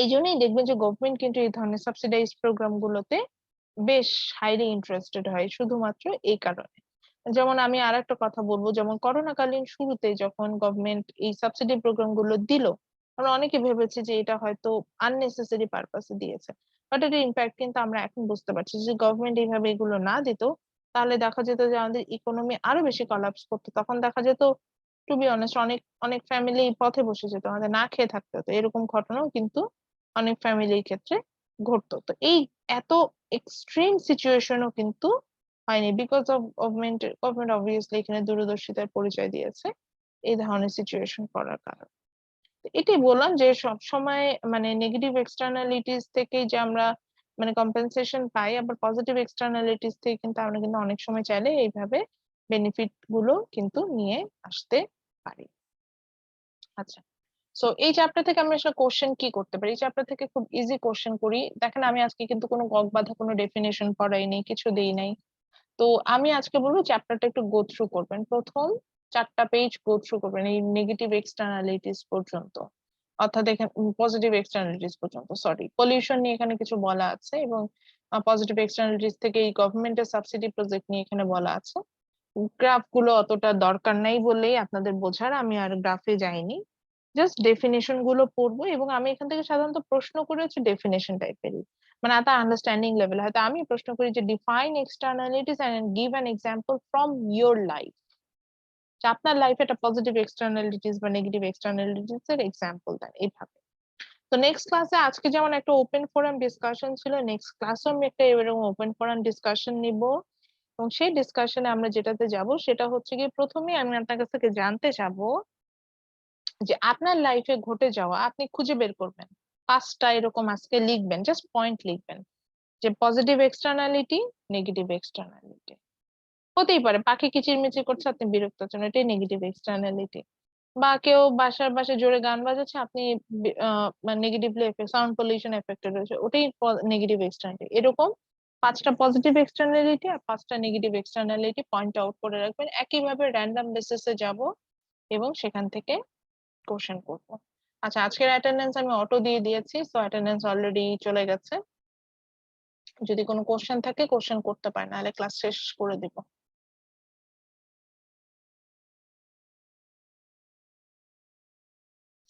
এই জন্যই দেখবেন যে গভর্নমেন্ট কিন্তু এই ধরনের সাবসিডাইজ প্রোগ্রাম গুলোতে বেশ হাইলি ইন্টারেস্টেড হয়, শুধুমাত্র এই কারণে। যেমন আমি আর একটা কথা বলবো, যেমন করোনাকালীন শুরুতে যখন গভর্নমেন্ট এই সাবসিডি প্রোগ্রাম গুলো দিল, আমরা অনেকে ভেবেছি যে এটা হয়তো আননেসেসারি পারপাসে দিয়েছে, বাট এর ইম্প্যাক্ট কিন্তু আমরা এখন বুঝতে পারছি যে গভর্নমেন্ট এইভাবে এগুলো না দিত, তাহলে দেখা যেত যে আমাদের ইকোনমি আরো বেশি কলাপস করতো। তখন দেখা যেত, টু বি অনেস্ট, অনেক অনেক ফ্যামিলি পথে বসে যেত, আমাদের না খেয়ে থাকতে হতো। এরকম ঘটনাও কিন্তু অনেক ফ্যামিলির ক্ষেত্রে ঘটতো। তো এই এত এক্সট্রিম সিচুয়েশনও কিন্তু হয়নি, বিকজ অফ গভর্নমেন্ট অবভিয়াসলি এখানে দূরদর্শিতার পরিচয় দিয়েছে এই ধরনের সিচুয়েশন করার কারণে। তো এটাই বললাম যে সব সময় মানে নেগেটিভ এক্সটার্নালিটিস থেকে যে আমরা মানে কম্পেনসেশন পাই, আবার পজিটিভ এক্সটার্নালিটিস থেকে কিন্তু আমরা কিন্তু অনেক সময় চাইলে এইভাবে বেনিফিট গুলো কিন্তু নিয়ে আসতে পারি। আচ্ছা, সো এই চ্যাপ্টার থেকে আমি আসলে কোশ্চেন কি করতে পারি? এই চ্যাপ্টার থেকে খুব ইজি কোশ্চেন করি। দেখেন, আমি আজকে কিন্তু কোনো গগ বাঁধা কোনো ডেফিনেশন পড়াইনি, কিছু দেই নাই। তো আমি আজকে বলবো চ্যাপ্টারটা একটু গো থ্রু করবেন, প্রথম 4টা পেজ গো থ্রু করবেন এই নেগেটিভ এক্সটার্নালিটিস পর্যন্ত, অর্থাৎ এখানে পজিটিভ এক্সটার্নালিটিস পর্যন্ত, সরি, পলিউশন নিয়ে এখানে কিছু বলা আছে, এবং পজিটিভ এক্সটার্নালিটিস থেকে এই গভর্নমেন্টের সাবসিডি প্রজেক্ট নিয়ে এখানে বলা আছে। গ্রাফ গুলো অতটা দরকার নাই বলেই আপনাদের বোঝার, আমি আর গ্রাফে যাইনি, জাস্ট ডেফিনেশন গুলো পড়বো। এবং আমি এখান থেকে সাধারণত প্রশ্ন করেছি ডেফিনেশন টাইপেরই, মানে তার আন্ডারস্ট্যান্ডিং লেভেল। হয়তো আমি প্রশ্ন করি যে define externalities and give an example from your life, আপনার লাইফে একটা পজিটিভ এক্সটার্নালিটিস বা নেগেটিভ এক্সটার্নালিটিস এর এক্সাম্পল দেন, এইভাবে। তো নেক্সট ক্লাসে আজকে যেমন একটা ওপেন ফোরাম ডিসকাশন ছিল, নেক্সট ক্লাসেও আমি একটা এরকম ওপেন ফোরাম ডিসকাশন নিব। এবং সেই ডিসকাশনে আমরা যেটাতে যাব সেটা হচ্ছে গিয়ে, প্রথমে আমি আপনার কাছ থেকে জানতে চাবো যে আপনার লাইফে ঘটে যাওয়া, আপনি খুঁজে বের করবেন 5টা এরকম, আজকে লিখবেন, জাস্ট পয়েন্ট লিখবেন যে পজিটিভ এক্সটার্নালিটি, নেগেটিভ এক্সটার্নালিটি। হতেই পারে পাখি কিচিরমিচির করছে, আপনি বিরক্ত হচ্ছেন, এটাই নেগেটিভ এক্সটার্নালিটি। বা কেউ বাসার পাশে জোরে গান বাজাচ্ছে, আপনি নেগেটিভলি সাউন্ড পলিউশন এফেক্টেড হয়েছে, ওটাই নেগেটিভ এক্সটার্নালিটি। এরকম 5টা পজিটিভ এক্সটার্নালিটি আর 5টা নেগেটিভ এক্সটার্নালিটি পয়েন্ট আউট করে রাখবেন। একইভাবে র্যান্ডম বেসিসে যাব এবং সেখান থেকে কোশ্চেন করব। আচ্ছা, আজকের অ্যাটেন্ডেন্স আমি অটো দিয়ে দিয়েছি, সো অ্যাটেন্ডেন্স অলরেডি চলে গেছে। যদি কোনো কোশ্চেন থাকে কোশ্চেন করতে পারেন, নাহলে ক্লাস শেষ করে দিব।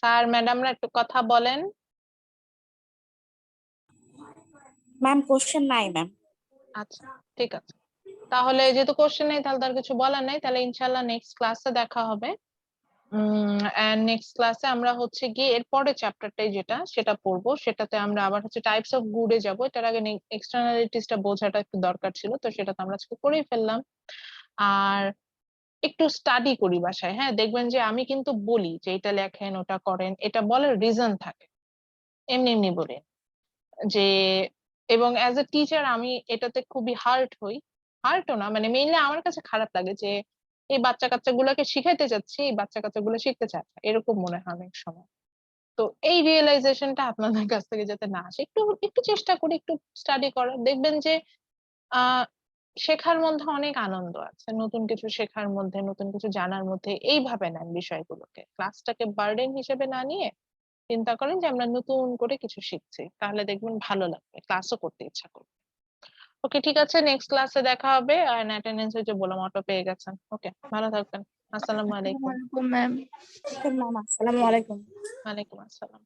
স্যার ম্যাডামরা একটু কথা বলেন। ম্যাম কোশ্চেন নাই ম্যাম। আচ্ছা, ঠিক আছে, তাহলে যেহেতু কোশ্চেন নেই তাহলে তার কিছু বলার নাই, তাহলে ইনশাল্লাহ নেক্সট ক্লাসে দেখা হবে। এন্ড নেক্সট ক্লাসে আমরা হচ্ছে গিয়ে এর পরের চ্যাপ্টারটাই যেটা সেটা পড়বো, সেটাতে আমরা আবার হচ্ছে টাইপস অফ গুডে যাব। এটার আগে এক্সটার্নালিটিসটা বোঝাটা একটু দরকার ছিল, তো সেটা তো আমরা আজকে করেই ফেললাম। আর একটু স্টাডি করি বাসায়, হ্যাঁ দেখবেন যে আমি কিন্তু বলি যে এটা লেখেন ওটা করেন, এটা বলার রিজন থাকে, এমনি এমনি বলি যে। এবং অ্যাজ এ টিচার আমি এটাতে খুবই হার্টও না, মানে মেইনলি আমার কাছে খারাপ লাগে যে এই বাচ্চা কাচ্চা গুলাকে শিখাইতে যাচ্ছি, এই বাচ্চা কাচ্চা গুলো শিখতে চাচ্ছে, এরকম মনে হয় অনেক সময়। তো এই রিয়েলাইজেশনটা আপনাদের কাছ থেকে যাতে না আসে, একটু একটু চেষ্টা করি একটু স্টাডি করার, দেখবেন যে আহ শেখার মধ্যে অনেক আনন্দ আছে, নতুন কিছু শেখার মধ্যে, নতুন কিছু জানার মধ্যে। এইভাবে নেন বিষয়গুলোকে, ক্লাসটাকে বার্ডেন হিসেবে না নিয়ে চিন্তা করেন যে আমরা নতুন করে কিছু শিখছি, তাহলে দেখবেন ভালো লাগবে, ক্লাসও করতে ইচ্ছা করবে। ওকে ঠিক আছে, নেক্সট ক্লাসে দেখা হবে। আর অ্যাটেন্ডেন্স হয়েছে বললাম, অটো পেয়ে গেছেন। ওকে, ভালো থাকবেন। আসসালামু আলাইকুম। ম্যাম। ম্যাম আসসালামু আলাইকুম। ওয়ালাইকুম আসসালাম।